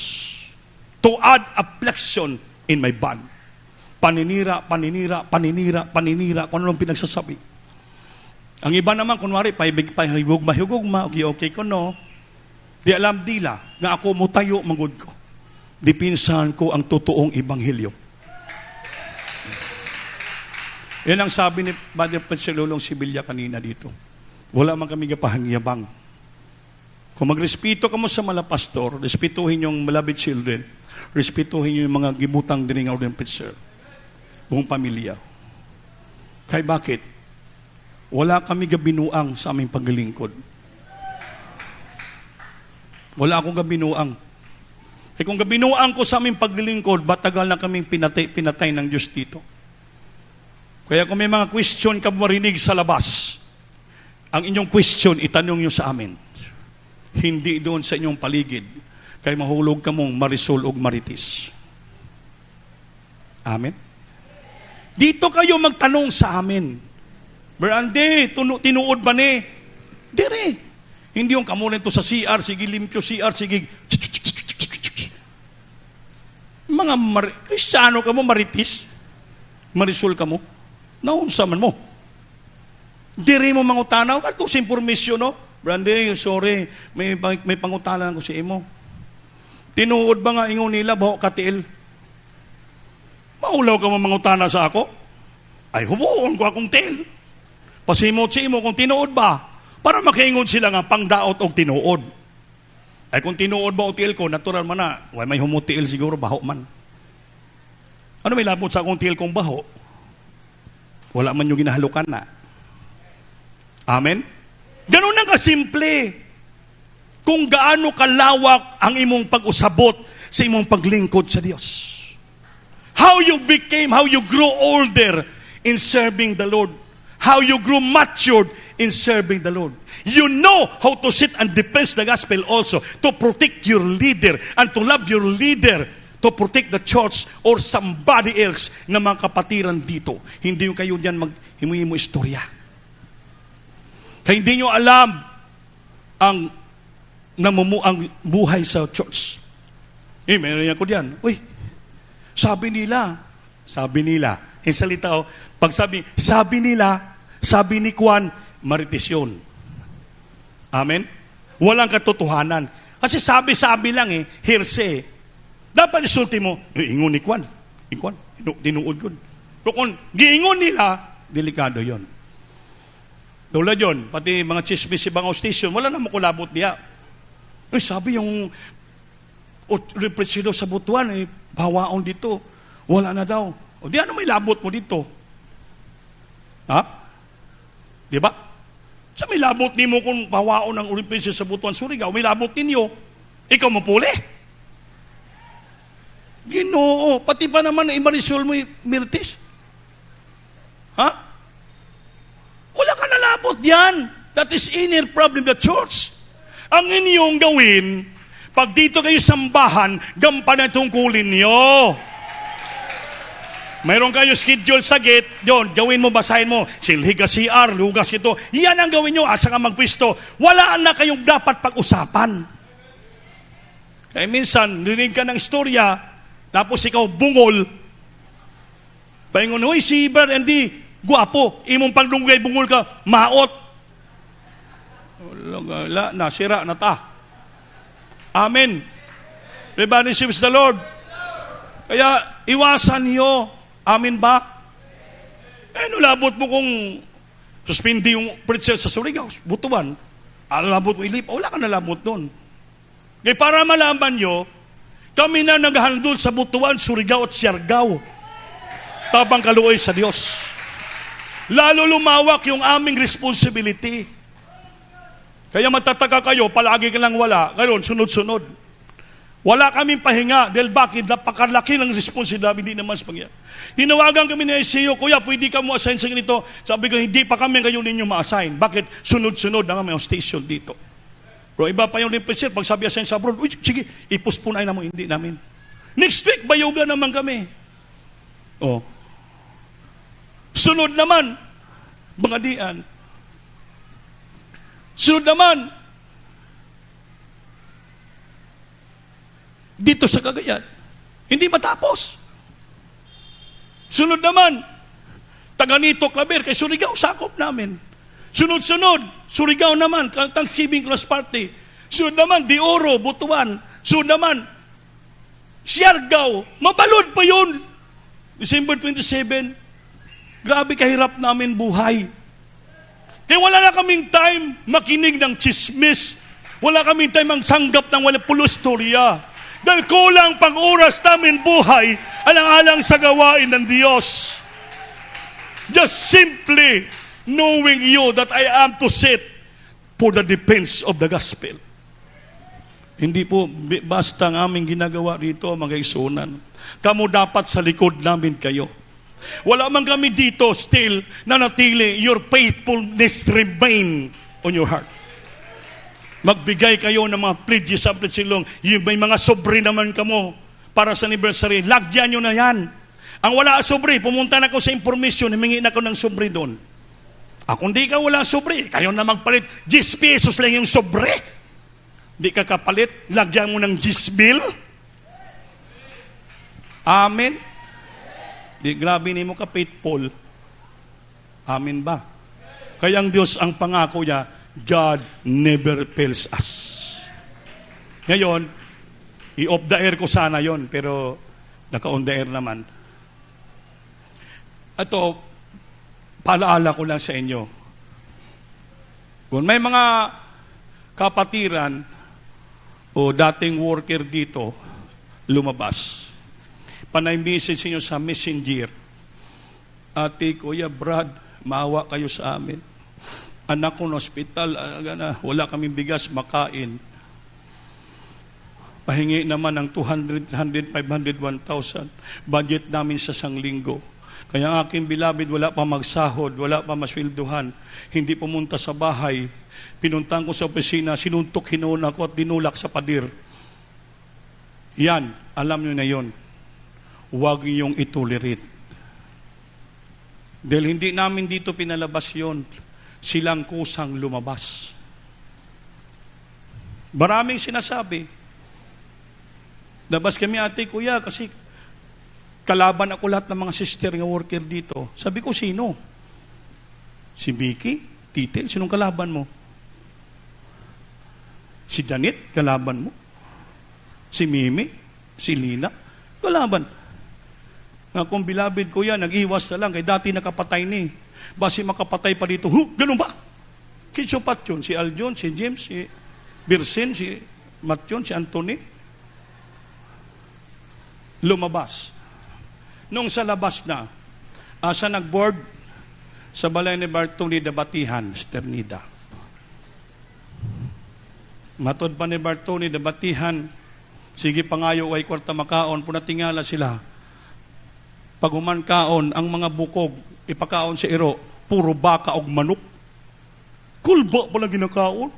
to add affliction in my bond. Paninira, paninira, paninira, paninira, kung anong pinagsasabi. Ang iba naman, kunwari, pahigugma, okay ko no. Di alam dila, nga ako mutayo manggod ko. Dipinsahan ko ang totoong ebanghelyo. Yan ang sabi ni Brother Pensilulong Sibilya kanina dito. Wala man kami kapahangyabang. Kung magrespeto ka mo sa mga pastor, respetuhin yung beloved children, respetuhin yung mga gibutang dining ordained preacher, buong pamilya. Kaya bakit? Wala kami gabinuang sa aming paglilingkod. Wala akong gabinuang. Eh kung gabinuang ko sa aming paglilingkod, batagal na kaming pinatay ng Diyos dito. Kaya kung may mga question ka marinig sa labas, ang inyong question, itanong nyo sa amin. Hindi doon sa inyong paligid. Kay mahulog ka mong Marisol o Marites. Amen? Dito kayo magtanong sa amin. Brande, tinuod ba ni? Dire. Hindi yung kamunin to sa CR, sige limpyo CR, sige. Mga Kristiyano ka mo, Marites. Marisol ka mo. Naunsa man mo. Dire mo mangutanaw, katos informasyon, no? Brande, sorry, may pangutanan ko sa imo. Tinuod ba nga ingon nila, baho katiil? Maulaw ka mo mangutana sa ako? Ay, humuon ko akong tiil. Pasimot si imo kung tinuod ba? Para makaingon sila nga pangdaot o tinuod. Ay kung tinuod ba o tiil ko, natural man na, may humutiil siguro, baho man. Ano may labot sa akong tiil kong baho? Wala man yung ginahalukan na. Amen? Ganun na kasimple. Kung gaano kalawak ang imong pag-usabot sa imong paglingkod sa Diyos. How you grew older in serving the Lord. How you grew matured in serving the Lord. You know how to sit and defend the gospel also, to protect your leader and to love your leader, to protect the church or somebody else na mga kapatiran dito. Hindi yung kayo dyan maghimuhimo istorya. Kaya hindi nyo alam ang buhay sa church. Meron yan ko diyan. Uy, sabi nila, yung salita, pag sabi nila, sabi ni Juan, Marites yun. Amen? Walang katotohanan. Kasi sabi lang hearsay. Dapat isulti mo, ingon ni Juan. Tinuod yun. Pero kung giingon nila, delikado yun. Tulad yun, pati mga chismis ibang station, wala na makulabot niya. Sabi yung represento sa Butuan, bawaon dito. Wala na daw. O di ano may labot mo dito? Ha? Di ba? Sa may labot ni mo kung bawaon ang represento sa Butuan, Surigao, may labot ninyo. Ikaw mapuli. Ginoo, pati pa naman Marisol mo Mirtis. Ha? Wala ka nalabot yan. That is inner problem of the church. Ang inyong gawin, pag dito kayo sambahan, gampanan tungkulin niyo. Mayroon kayo schedule sa gate, yun, gawin mo, basahin mo, silhig ka CR, lugas ito. Yan ang gawin nyo, asa ka magpwisto. Wala na kayong dapat pag-usapan. Kaya minsan, rinig ka ng istorya, tapos ikaw bungol. Paingon, huy, si Brother Andy, guwapo, imong pagdunggay bungol ka, maot. Wala, nasira na ta. Amen. Everybody serves the Lord. Kaya, iwasan niyo. Amen ba? Labot mo kung suspindi yung preacher sa Surigao, Butuan. Labot mo ilip, wala ka nalabot doon. Kaya para malaman nyo, kami na naghandol sa Butuan, Surigao at Siargao. Tabang kaluoy sa Diyos. Lalo lumawak yung aming responsibility. Kaya matataka kayo, palagi ka lang wala. Ngayon, sunod-sunod. Wala kaming pahinga. Dahil bakit? Napakalaki ng responsibility, hindi naman sa pangyayon. Tinawagan kami ni ICO, Kuya, pwede ka mo assign sa ganito. Sabi ko, hindi pa kami ngayon ninyo ma-assign. Bakit? Sunod-sunod na may station dito. Pero iba pa yung represent, pag sabi assign sa abroad, uy, sige, ipuspunay na mo, hindi namin. Next week, bayuga naman kami. Sunod naman, Bangadian. Sunod naman, dito sa Cagayan. Hindi matapos. Sunod naman, Taganito, Claver, kay Surigao, sakop namin. Sunod-sunod, Surigao naman, Thanksgiving Cross Party. Sunod naman, De Oro, Butuan. Sunod naman, Siargao. Mabalod pa yun. December 27. Grabe kahirap namin buhay. Kaya wala na kaming time makinig ng chismis. Wala kaming time ang sanggap ng wala pulostorya. Dahil kulang pang oras namin buhay alang-alang sa gawain ng Diyos. Just simply knowing you that I am to sit for the defense of the gospel. Hindi po basta ang aming ginagawa rito, mga isunan. Kamu dapat sa likod namin kayo. Wala man kami dito still na natili, your faithfulness remain on your heart. Magbigay kayo ng mga pledges sa silong. May mga sobre naman kamo para sa anniversary. Lagyan nyo na yan. Ang wala sobre, pumunta na ako sa information, humingi na ako ng sobre doon. Kung di ka wala sobre, kayo na magpalit. 10 pesos lang yung sobre. Di ka kapalit, lagyan mo ng 10 bill. Amen. Di grabe ni mo ka faithful. Amen ba? Kaya ang Diyos, ang pangako niya, God never fails us. Ngayon, i-off the air ko sana yon, pero naka-on the air naman. Ito, paalaala ko lang sa inyo. Kung may mga kapatiran o dating worker dito, lumabas. Panay-message inyo sa messenger. Ate, Kuya, Brad, maawa kayo sa amin. Anak ko na hospital, wala kaming bigas makain. Pahingi naman ng 200, 100, 500, 1,000. Budget namin sa sanglinggo. Kaya ang aking bilabid, wala pa magsahod, wala pa maswelduhan. Hindi pumunta sa bahay. Pinuntahan ko sa opisina, sinuntok, hinuon ako at dinulak sa pader. Yan, alam nyo na yon. Huwag niyong itolerate. Dahil hindi namin dito pinalabas yon. Silang kusang lumabas. Maraming sinasabi. Labas kami, ate, kuya, kasi kalaban ako lahat ng mga sister nga worker dito. Sabi ko, sino? Si Vicky? Titel? Sinong kalaban mo? Si Janet? Kalaban mo? Si Mimi? Si Lina? Kalaban. Kung bilabid ko yan, nag-iwas na lang, kay dati nakapatay ni. Basi makapatay pa dito. Ganun ba? Kitsupat yun. Si Aljon, si James, si Birsen, si Matyon, si Anthony. Lumabas. Nung sa labas na, sa nag-board, sa balay ni Bartoli de Batihan, Sternida. Matod pa ni Bartoli de Batihan, sige pangayo ay kwarta makaon, punatingala sila. Pag humankaon, ang mga bukog, ipakaon sa iro, puro baka o manok. Kulba pala ginakaon.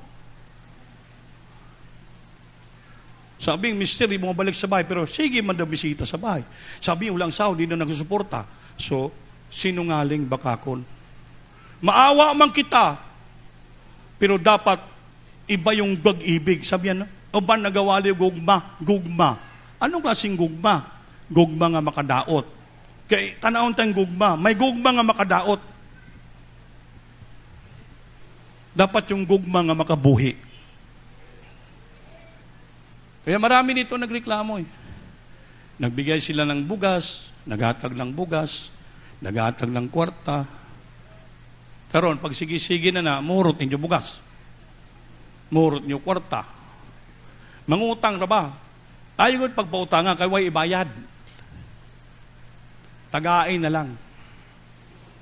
Sabi, mister, di mo balik sa bahay, pero sige man daw bisita sa bahay. Sabi, ulang sao, di na nagsusuporta. So, sinungaling bakakon. Maawa man kita, pero dapat iba yung pag-ibig. Sabi yan, o ba nagawali gugma? Gugma. Anong klaseng gugma? Gugma nga makadaot. Kaya tanawon tayong gugma. May gugma nga makadaot. Dapat yung gugma nga makabuhi. Kaya marami dito nagreklamo eh. Nagbigay sila ng bugas, naghatag ng bugas, naghatag ng kwarta. Karon pag sige-sige na murot inyo bugas. Murot nyo kwarta. Mangutang na ba? Ayaw ko pagpautangan, kaya way ibayad. Tagain na lang.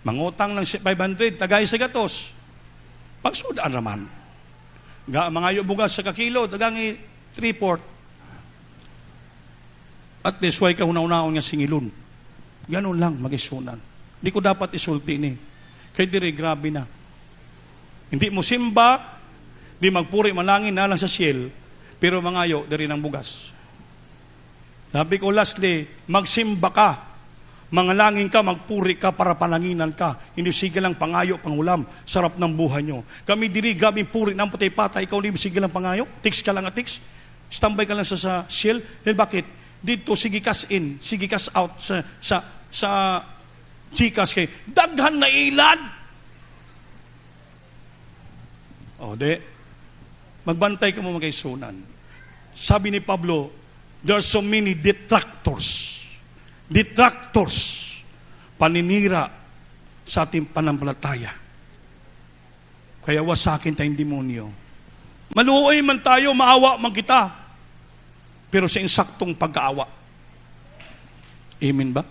Mangutang ng 500, tagay sa gatos. Pagsudaan naman. Mga bugas sa kakilo, tagang 3/4. At least, why ka una-unaon nga singilon. Ganun lang, mag-isunan. Hindi ko dapat isulti ni. Kaya dire, grabe na. Hindi mo simba, di magpuri manangin na lang sa siyel, pero mangayo, dire ng bugas. Sabi ko, lastly, magsimba ka. Mangalangin ka, magpuri ka para pananginan ka. Hindi sige lang pangayo, pangulam. Sarap ng buhay nyo. Kami diri, gabing puri ng putay pata. Ikaw hindi sige lang pangayo. Tiks ka lang at tiks. Standby ka lang sa shell. Then bakit? Dito, sige cash in. Sige cash out sa Gcash kay daghan na ilan. O, magbantay ka mo magkaisunan. Sabi ni Pablo, there are so many detractors. Paninira sa ating panampalataya. Kaya wasakin tayong demonyo. Maluoy man tayo, maawa man kita. Pero sa insaktong pag-aawa. Amen ba?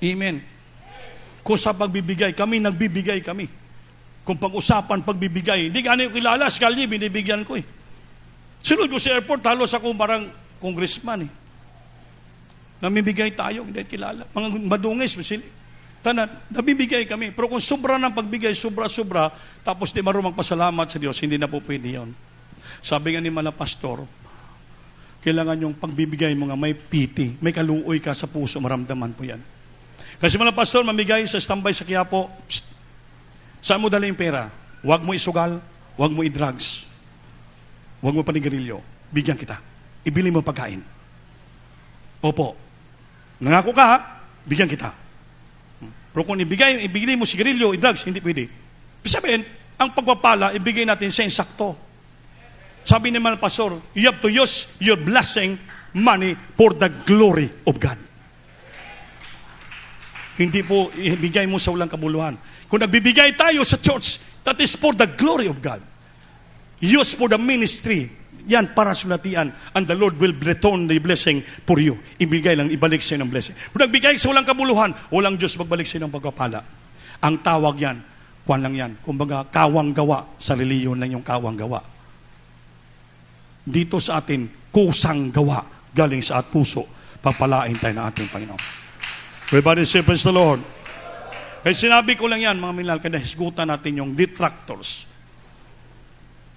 Amen. Kung sa pagbibigay, nagbibigay kami. Kung pag-usapan, pagbibigay, hindi ka yung kilala, skalye, binibigyan ko eh. Sunod ko sa airport, halos ako parang congressman eh. Namibigay tayo, hindi kilala. Mga madungis, tanan, nabibigay kami. Pero kung sobra ng pagbigay, sobra-sobra, tapos di marunong magpasalamat sa Diyos, hindi na po pwede yun. Sabi nga ni Mala Pastor, kailangan yung pagbibigay mo nga may piti, may kaluoy ka sa puso, maramdaman po yan. Kasi Mala Pastor, mamigay sa standby sa Quiapo, saan mo dala yung pera? Huwag mo isugal, huwag mo i-drugs, huwag mo panigarilyo, bigyan kita. Ibili mo pagkain. Opo. Nangako ka ha, bigyan kita. Pero kung ibigay mo sigarilyo, i-drugs, hindi pwede. Sabihin, ang pagpapala, ibigay natin sa insakto. Sabi ni Mala Pastor, you have to use your blessing money for the glory of God. Hindi po ibigay mo sa walang kabuluhan. Kung nagbibigay tayo sa church, that is for the glory of God. Use for the ministry. Yan, para sulatian. And the Lord will return the blessing for you. Ibigay lang, ibalik sa ng blessing. Kung nagbigay sa walang kabuluhan, walang Diyos magbalik sa ng pagpapala. Ang tawag yan, kuwan lang yan. Kumbaga, kawang gawa. Sa reliyon lang yung kawang gawa. Dito sa atin, kusang gawa. Galing sa at puso. Papalain tayo ng ating Panginoon. Everybody say, praise the Lord. Kaya sinabi ko lang yan, mga minal, kaya hisgutan natin yung detractors.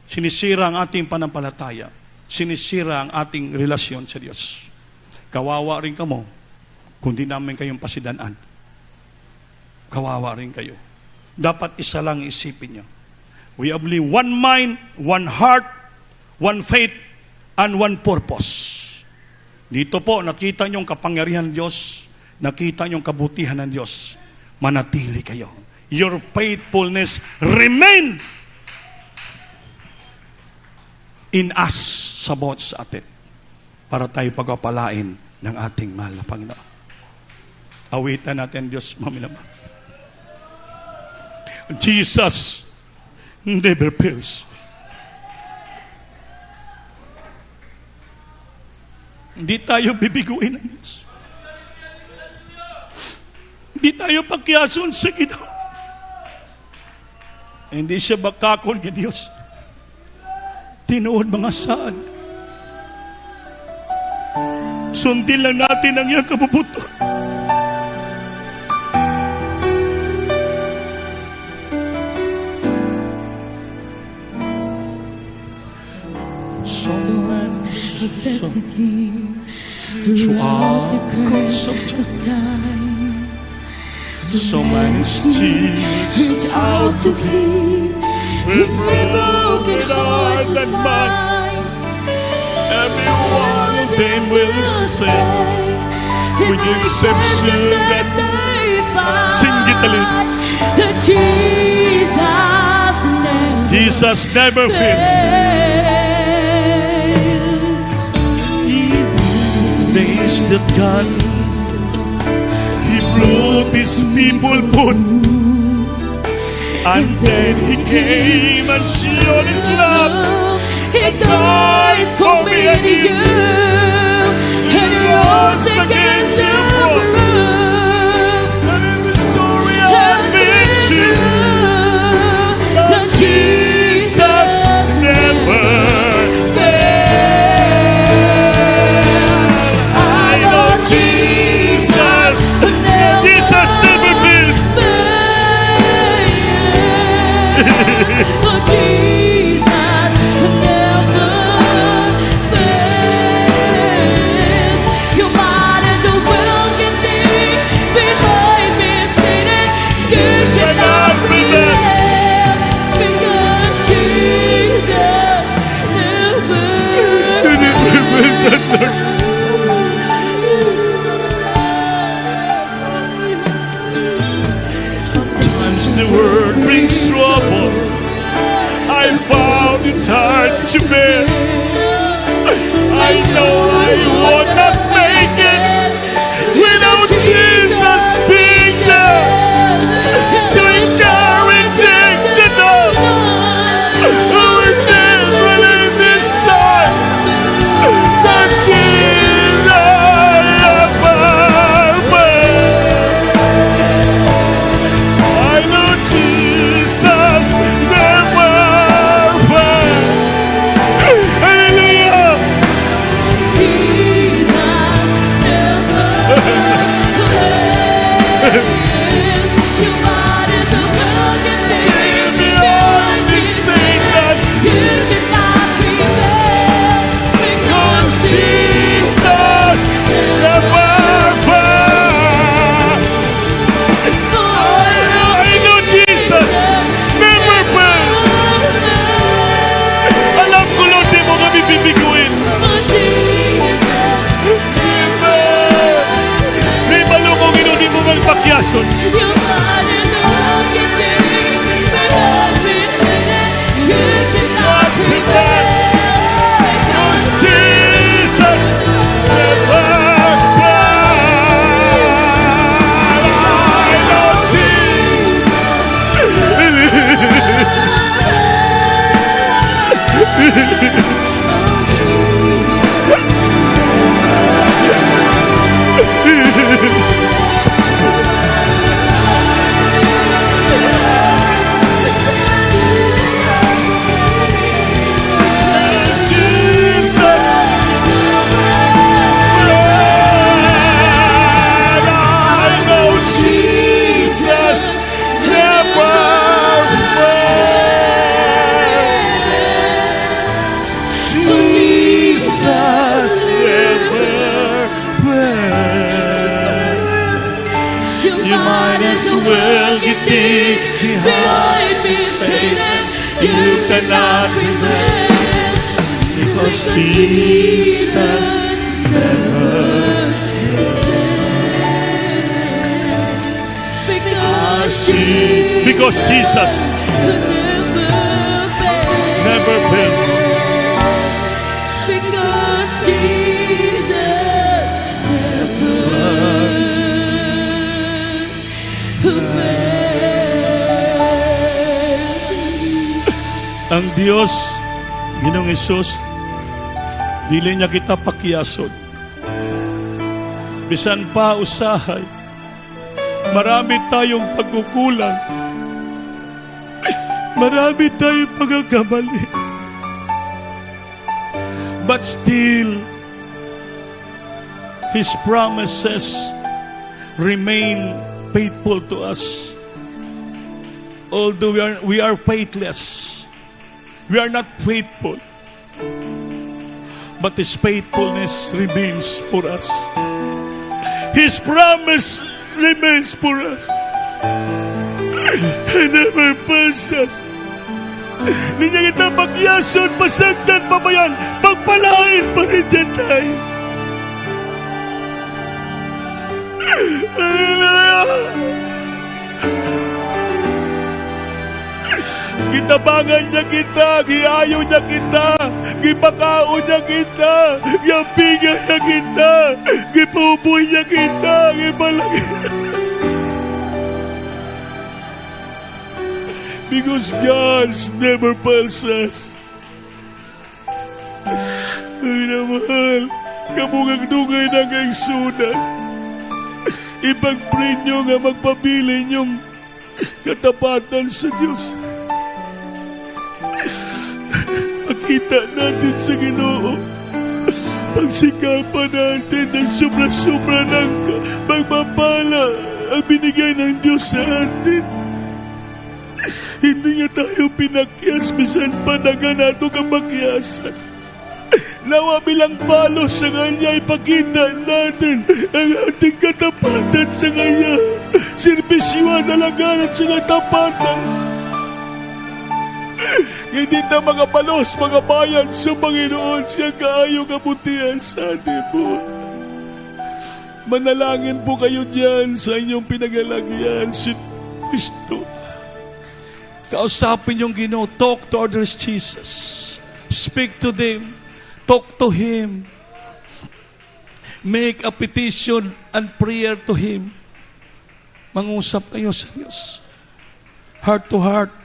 Sinisira ang ating panampalataya. Sinisira ang ating relasyon sa Diyos. Kawawa rin kamo kung di namin kayong pasidanaan. Kawawa rin kayo. Dapat isa lang isipin nyo. We have only one mind, one heart, one faith, and one purpose. Dito po, nakita nyo ang kapangyarihan ng Diyos, nakita nyo ang kabutihan ng Diyos, manatili kayo. Your faithfulness remain in us sa bawat sa atin para tayo pagpapalain ng ating mahal na Panginoon. Awitan natin Diyos, maminamang. Jesus never fails. Hindi tayo bibiguin ng Diyos. Hindi tayo pagkiyason sa Ginoo. Hindi siya bakakon ng Diyos. Tinuod mga saan. Sundin lang natin ang iyang kabubuton. Throughout the course of time, so many tears reach out to Him with broken hearts and minds. Every one of them will say, with the exception that sing it a little. That Jesus never fails. Days that God, He brought His people put, and then He came and showed His love. He died for me and you, and He rose again to prove that is the story of victory. That Jesus never Jesus never fails. But Jesus never fails. You might as well get me behind me, Satan. You cannot prevail because Jesus never fails. The word brings trouble. I found it hard to bear. I know I would not make it without Jesus being there to encourage and to know I would never leave this time that Jesus never fails. I know Jesus never fails. Hallelujah. will get thee behind me, Satan. You cannot prevail, because Jesus never because Jesus never fails. Because Jesus never fails. Ang Diyos, Ginoong Hesus, dili niya kita pakiasod. Bisan pa usahay, marami tayong pagkukulang. Marami tayong pagkakamali. But still, His promises remain faithful to us. Although we are faithless, we are not faithful, but His faithfulness remains for us. His promise remains for us. He never fails us. Hindi niya kita magyason, pasagdan pa ba yan? Magpalain pa rin dyan tayo. Hallelujah! Gitabangan niya kita, giayo niya kita, gipakao niya kita, giapigan niya kita, gipuboy niya kita, gipalagay. Because God never fails us. Ay na mahal, kamungang dungay na kang sunan. Ipag-pray nyo nga magpapili nyong katapatan sa Diyos. Makita natin sa Ginoo. Pagsikapan natin ng sobra-sobra ng magpapala ang binigay ng Diyos sa atin. Hindi niya tayo pinakyas, bisan pa nato kamakyasan. Nawa bilang palo sa Kanya, ipakita natin ang ating katapatan sa Kanya. Serbisyuhan, alagaan sa katapatan. Hindi na mga palos, mga bayan sa Panginoon, siya kaayo kabutihan sa atin po. Manalangin po kayo dyan sa inyong pinagalagyan si Kristo. Kausapin yung Ginoo. Talk to others, Jesus. Speak to them. Talk to Him. Make a petition and prayer to Him. Mangusap kayo sa Diyos. Heart to heart.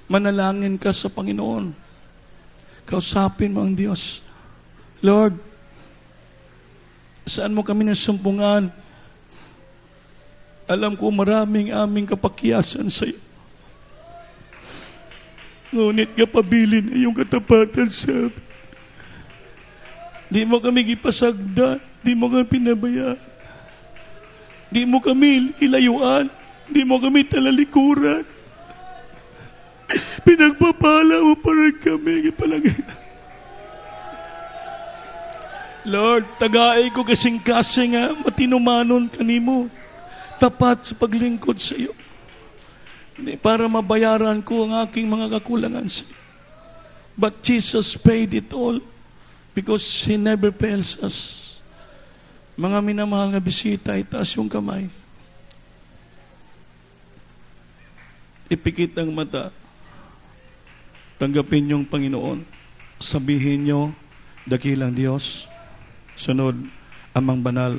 Manalangin ka sa Panginoon. Kausapin mo ang Diyos. Lord, saan mo kami nasumpungan? Alam ko maraming aming kapakyasan sa iyo. Ngunit kapabilin na yung katapatan sa amin. Di mo kami gipasagda, di mo kami pinabayaan. Di mo kami ilayuan, di mo kami talalikuran. Pinagpapala mo pa rin kami, ipalagay na. Lord, tagaay ko kasing-kasing nga matinumanon kanimo. Tapat sa paglingkod sa iyo. Para mabayaran ko ang aking mga kakulangan sa iyo. But Jesus paid it all because He never fails us. Mga minamahal na bisita, itaas yung kamay. Ipikit ang mata. Tanggapin yung Panginoon. Sabihin nyo, dakilang Diyos, sunod, Amang Banal,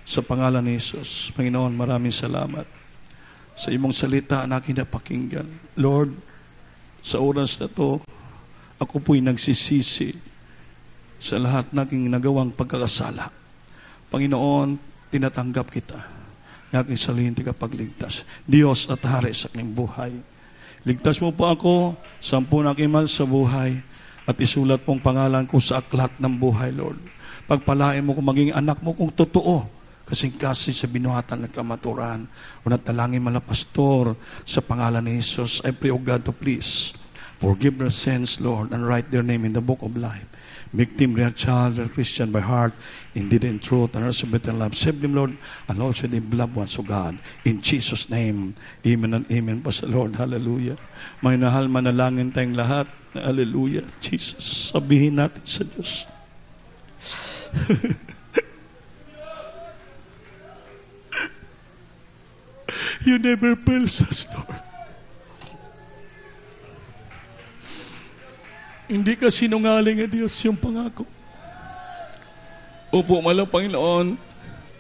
sa pangalan ni Jesus. Panginoon, maraming salamat sa imong salita na aking napakinggan. Lord, sa oras na to, ako po'y nagsisisi sa lahat na aking nagawang pagkakasala. Panginoon, tinatanggap kita. Ng aking salihin tikapagligtas. Diyos at Hari sa aking buhay. Ligtas mo po ako, 10 na aking mahal sa buhay, at isulat pong pangalan ko sa aklat ng buhay, Lord. Pagpalain mo kung maging anak mo kung totoo, kasing-kasi sa binuhatan ng kamaturan. O natalangin mala pastor sa pangalan ni Jesus. I pray, O God, to please forgive their sins, Lord, and write their name in the book of life. Make them real child, real Christian by heart, indeed in truth, and also better love. Save them, Lord, and also the beloved ones of God. In Jesus' name, amen and amen po sa Lord. Hallelujah. May nahal manalangin tayong lahat. Hallelujah. Jesus, sabihin natin sa Diyos. You never fail us, Lord. Hindi ka sinungaling ng Diyos yung pangako. Opo, malang Panginoon,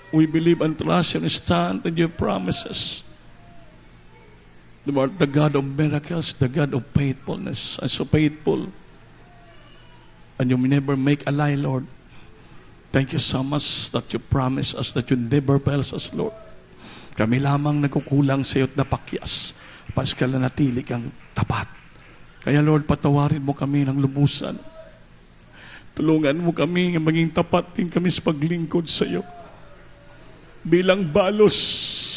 we believe and trust and stand in your promises. You are the God of miracles, the God of faithfulness, and so faithful. And you never make a lie, Lord. Thank you so much that you promise us that you never fail us, Lord. Kami lamang nagkukulang sa iyo't napakyas. Paskal na natili kang tapat. Kaya Lord, patawarin mo kami ng lubusan. Tulungan mo kami na maging tapat din kami sa paglingkod sa iyo. Bilang balos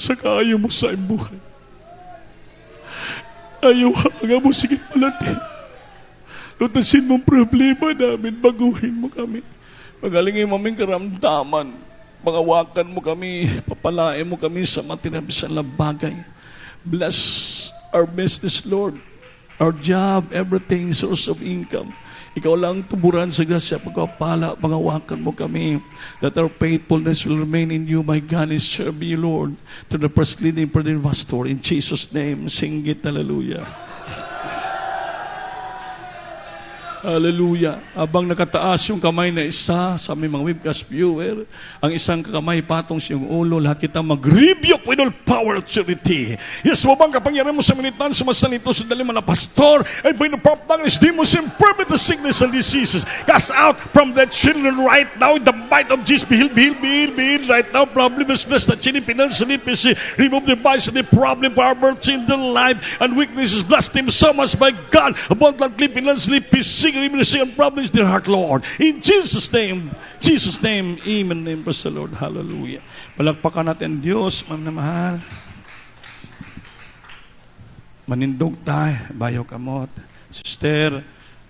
sa kaayo mo sa buhay. Ayaw hanga mo, sige malati. Lutasin mong problema namin, baguhin mo kami. Pagalingin mo aming karamdaman. Pangawakan mo kami, papalain mo kami sa matinabis na bagay. Bless our business, Lord. Our job, everything, source of income. Ikaw lang tuburan sa grasya, pagkapala, pangawakan mo kami, that our faithfulness will remain in you, my God, and serve you, Lord, to the first leading brother and pastor. In Jesus' name, sing it, hallelujah. Hallelujah. Abang nakataas yung kamay na isa sa aming mga webcast viewer, ang isang kamay patong sa iyong ulo, lahat kita mag-rebuke with all power of authority. Yes, mo bang kapangyarihan mo sa militan, sa masalito sa daliman na pastor, ay by the power of darkness, demons and permit the sickness and diseases. Cast out from the children right now in the might of Jesus. Be healed, be healed, be healed, be healed right now. Problem is blessed, the chin, financially, remove the vice and the problem, poverty in the life, and weaknesses. Bless them so much by God. Abundantly, financially, peace, and problems in their heart, Lord. In Jesus' name, amen. Name praise the Lord. Hallelujah. Palagpakan natin Diyos, mga mahal. Manindog tayo, bayo kamot. Sister,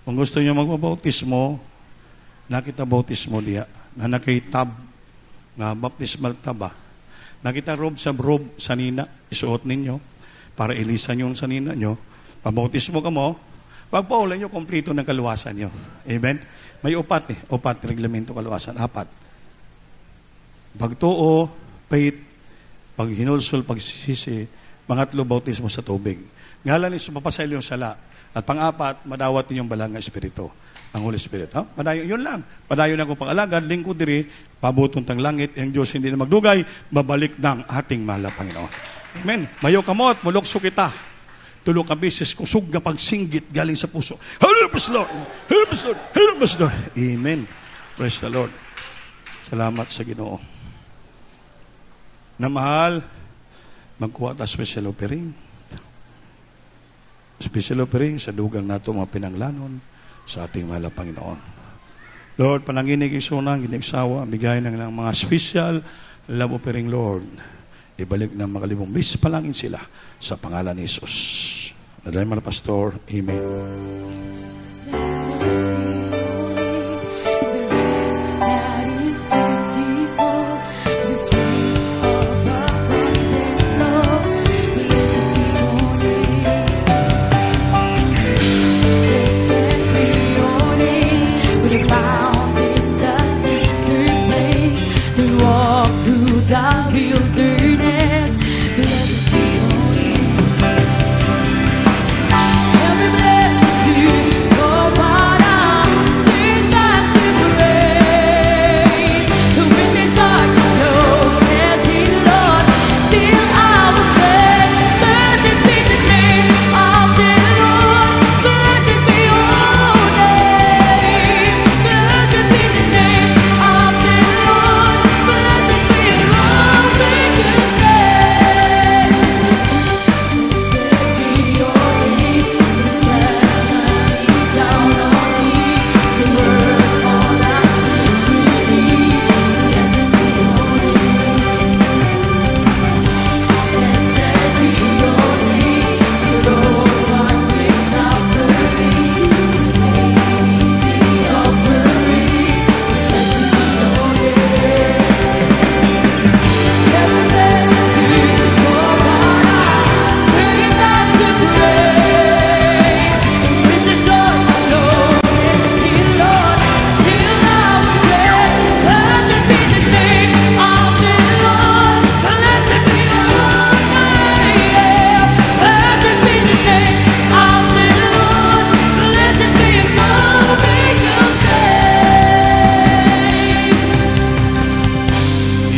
kung gusto niyo magbabautismo, nakita bautismo diya. Na nakitab, nga baptismal taba. Nakita rob sa nina, isuot ninyo, para ilisan yung sa nina nyo. Pabautismo ka mo, pagpaulan nyo, kompleto ng kaluwasan nyo. Amen? May upat reglamento kaluwasan, 4. Pagtuo, faith, paghinulsol, pagsisisi, pangatlo, bautismo sa tubig. Ngalan is mapasaylo yung sala. At pang-4, madawat ninyong balang espiritu, ang Holy Spirit. Padayon, yun lang. Padayon ako pang-alagad, lingkod diri, pabutong tang langit, ang Diyos hindi na magdugay, babalik ng ating mahal na Panginoon. Amen? Mayo kamot, mulokso kita. Tulong ka beses, kusog na pagsinggit galing sa puso. Help us, Lord! Help us, Lord! Help us, Lord! Amen. Praise the Lord. Salamat sa Ginoo. Na mahal, magkuha ta special offering. Special offering sa dugang nato mga pinanglanon sa ating mahal na Panginoon. Lord, pananginig isunang, ginigsawa, bigay ng mga special love offering, Lord. Ibalik ng makalibong bis, palangin sila sa pangalan ni Jesus. Nadalay mga pastor, amen. Every blessing you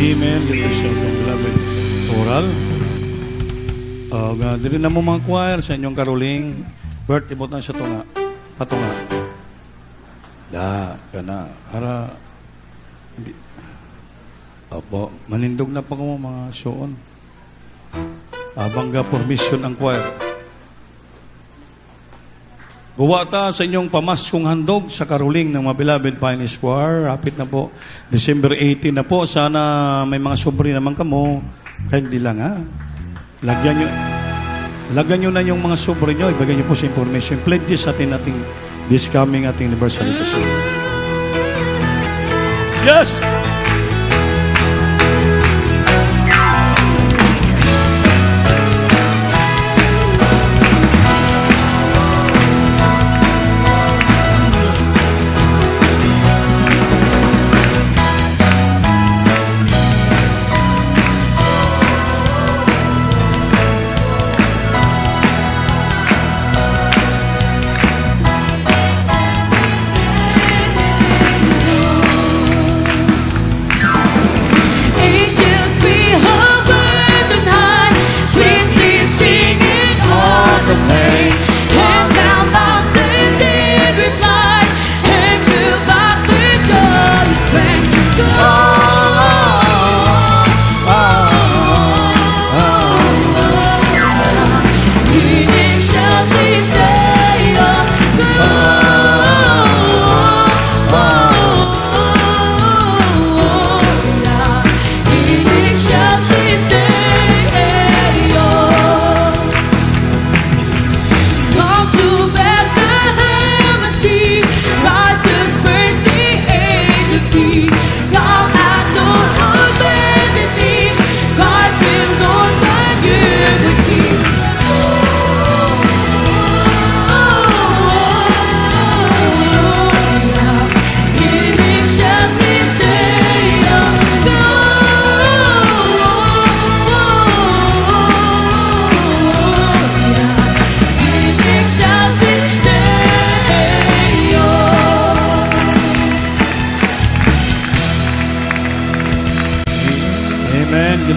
Amen. Give yourself ang beloved oral. Dili na mo mga choir sa inyong karuling. Bert, ibutan sa tunga. Patunga. Kana. Para, hindi. Opo, manindog na pa ko mga suon. Abangga permission ang choir. Gawa ta sa inyong pamaskong handog sa karuling ng mga beloved Pioneer Choir. Rapid na po. December 18 na po. Sana may mga sobre naman kamo. Kahit hindi lang ha. Lagyan nyo na yung mga sobre nyo. Ibigay nyo po sa information. Pledges atin this coming ating anniversary kasi. Yes!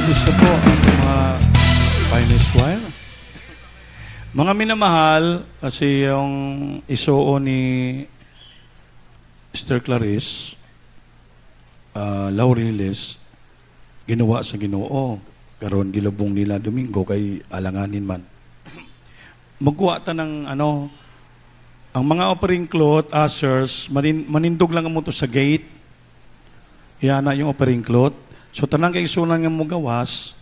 Gusto po ang mga Pioneer Choir. Mga minamahal, kasi yung isoo ni Sister Clarice, Lauriles, ginawa sa Ginoo. Karon gilubong nila Domingo kay alanganin man. Magkuha ta ng ang mga offering cloth, ushers, manindog lang mo to sa gate. Yan na yung offering cloth. So, tanang kay sunan nga mo gawas,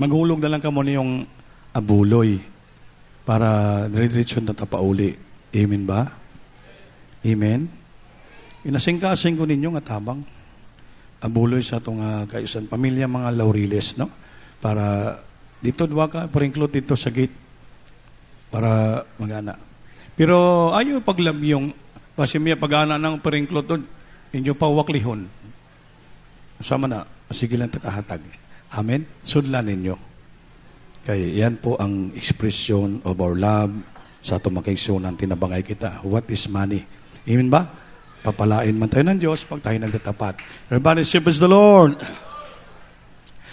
maghulog na lang ka mo yung abuloy para dire-diretso na tapauli. Amen ba? Amen? Inasing-kasing ko ninyo nga tabang abuloy sa itong kaisan pamilya mga Lauriles, no? Para dito, duwa ka, paringklot dito sa gate para magana. Pero ayaw paglabyong, kasi may pag-ana ng paringklot doon, inyo pa waklihon. Sama na. Sige lang takahatag. Amen? Sudlan ninyo. Kaya yan po ang expression of our love sa tumakigsunan tinabangay kita. What is money? Amen ba? Papalain man tayo ng Diyos pag tayo nagtatapat. Everybody praise the Lord.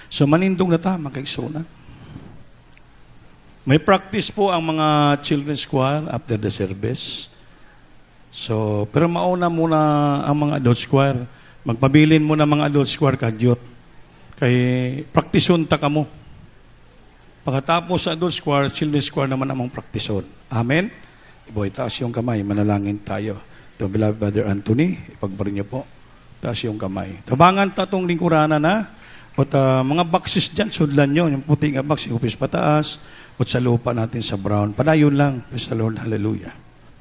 So manindong na tayo makigsunan. May practice po ang mga children's choir after the service. So, pero mauna muna ang mga adults choir. Magpabilin mo na mga adults choir kadyot. Kay praktison ta kamo. Pagkatapos sa adults choir, children's choir naman among praktison. Amen? Iboy, taas yung kamay. Manalangin tayo. To beloved Brother Anthony, ipagbarin niyo po. Taas yung kamay. Tabangan tatong lingkuranan na. At mga boxes dyan, sudlan nyo. Yung puting box, upis pataas. At sa lupa natin sa brown. Padayon lang. Praise the Lord. Hallelujah.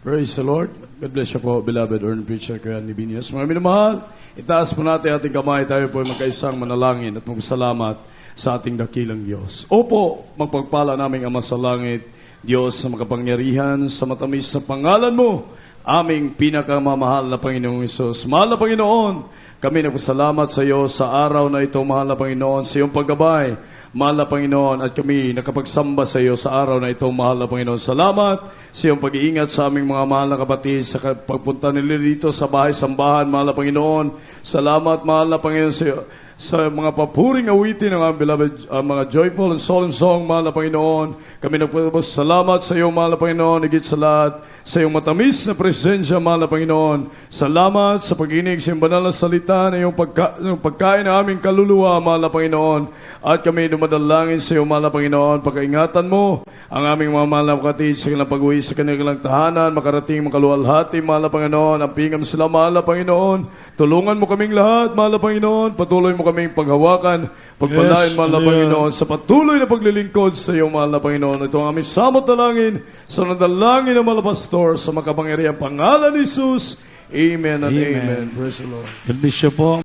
Praise the Lord. God bless you po, beloved Earn Preacher Kuya Nibinius. Mga minamahal, itaas po natin ating kamay. Tayo po ay magkaisang manalangin at magpasalamat sa ating dakilang Diyos. Opo, magpagpala naming Ama sa langit, Diyos sa makapangyarihan, sa matamis sa pangalan mo, aming pinakamamahal na Panginoong Isus. Mahal na Panginoon, kami nagpasalamat sa iyo sa araw na ito, mahal na Panginoon, sa iyong paggabay, mahal na Panginoon, at kami nakapagsamba sa iyo sa araw na ito, mahal na Panginoon. Salamat sa iyong pag-iingat sa aming mga mahal na kapatid sa pagpunta nila dito sa bahay-sambahan, mahal na Panginoon. Salamat, mahal na Panginoon, sa mga papuring awitin ng aming beloved, mga joyful and solemn song, mahal na Panginoon. Kami nagpapasalamat sa iyo, mahal na Panginoon, higit sa lahat, sa iyong matamis na presensya, mahal na Panginoon. Salamat sa pag-inig sa iyong banal na salita na iyong pagkain ng aming kaluluwa, mahal na Panginoon. At kami dumadalangin sa iyo, mahal na Panginoon, pagkaingatan mo ang aming mga mahal na kapatid sa kanilang pag-uwi sa kanilang tahanan, makarating makaluwalhati, mahal na Panginoon. Ang pingam sila, mahal na Panginoon. Tulungan mo kaming lahat, mahal na Panginoon. Patuloy mo kaming paghawakan, pagpalain, Yes, mahal na Amen. Panginoon, sa patuloy na paglilingkod sa iyo, mahal na Panginoon. Ito ang aming samot dalangin sa nadalangin ng mga pastor sa makapangyarihang pangalan ni Jesus. Amen and Amen. amen. Praise the Lord. God bless you po.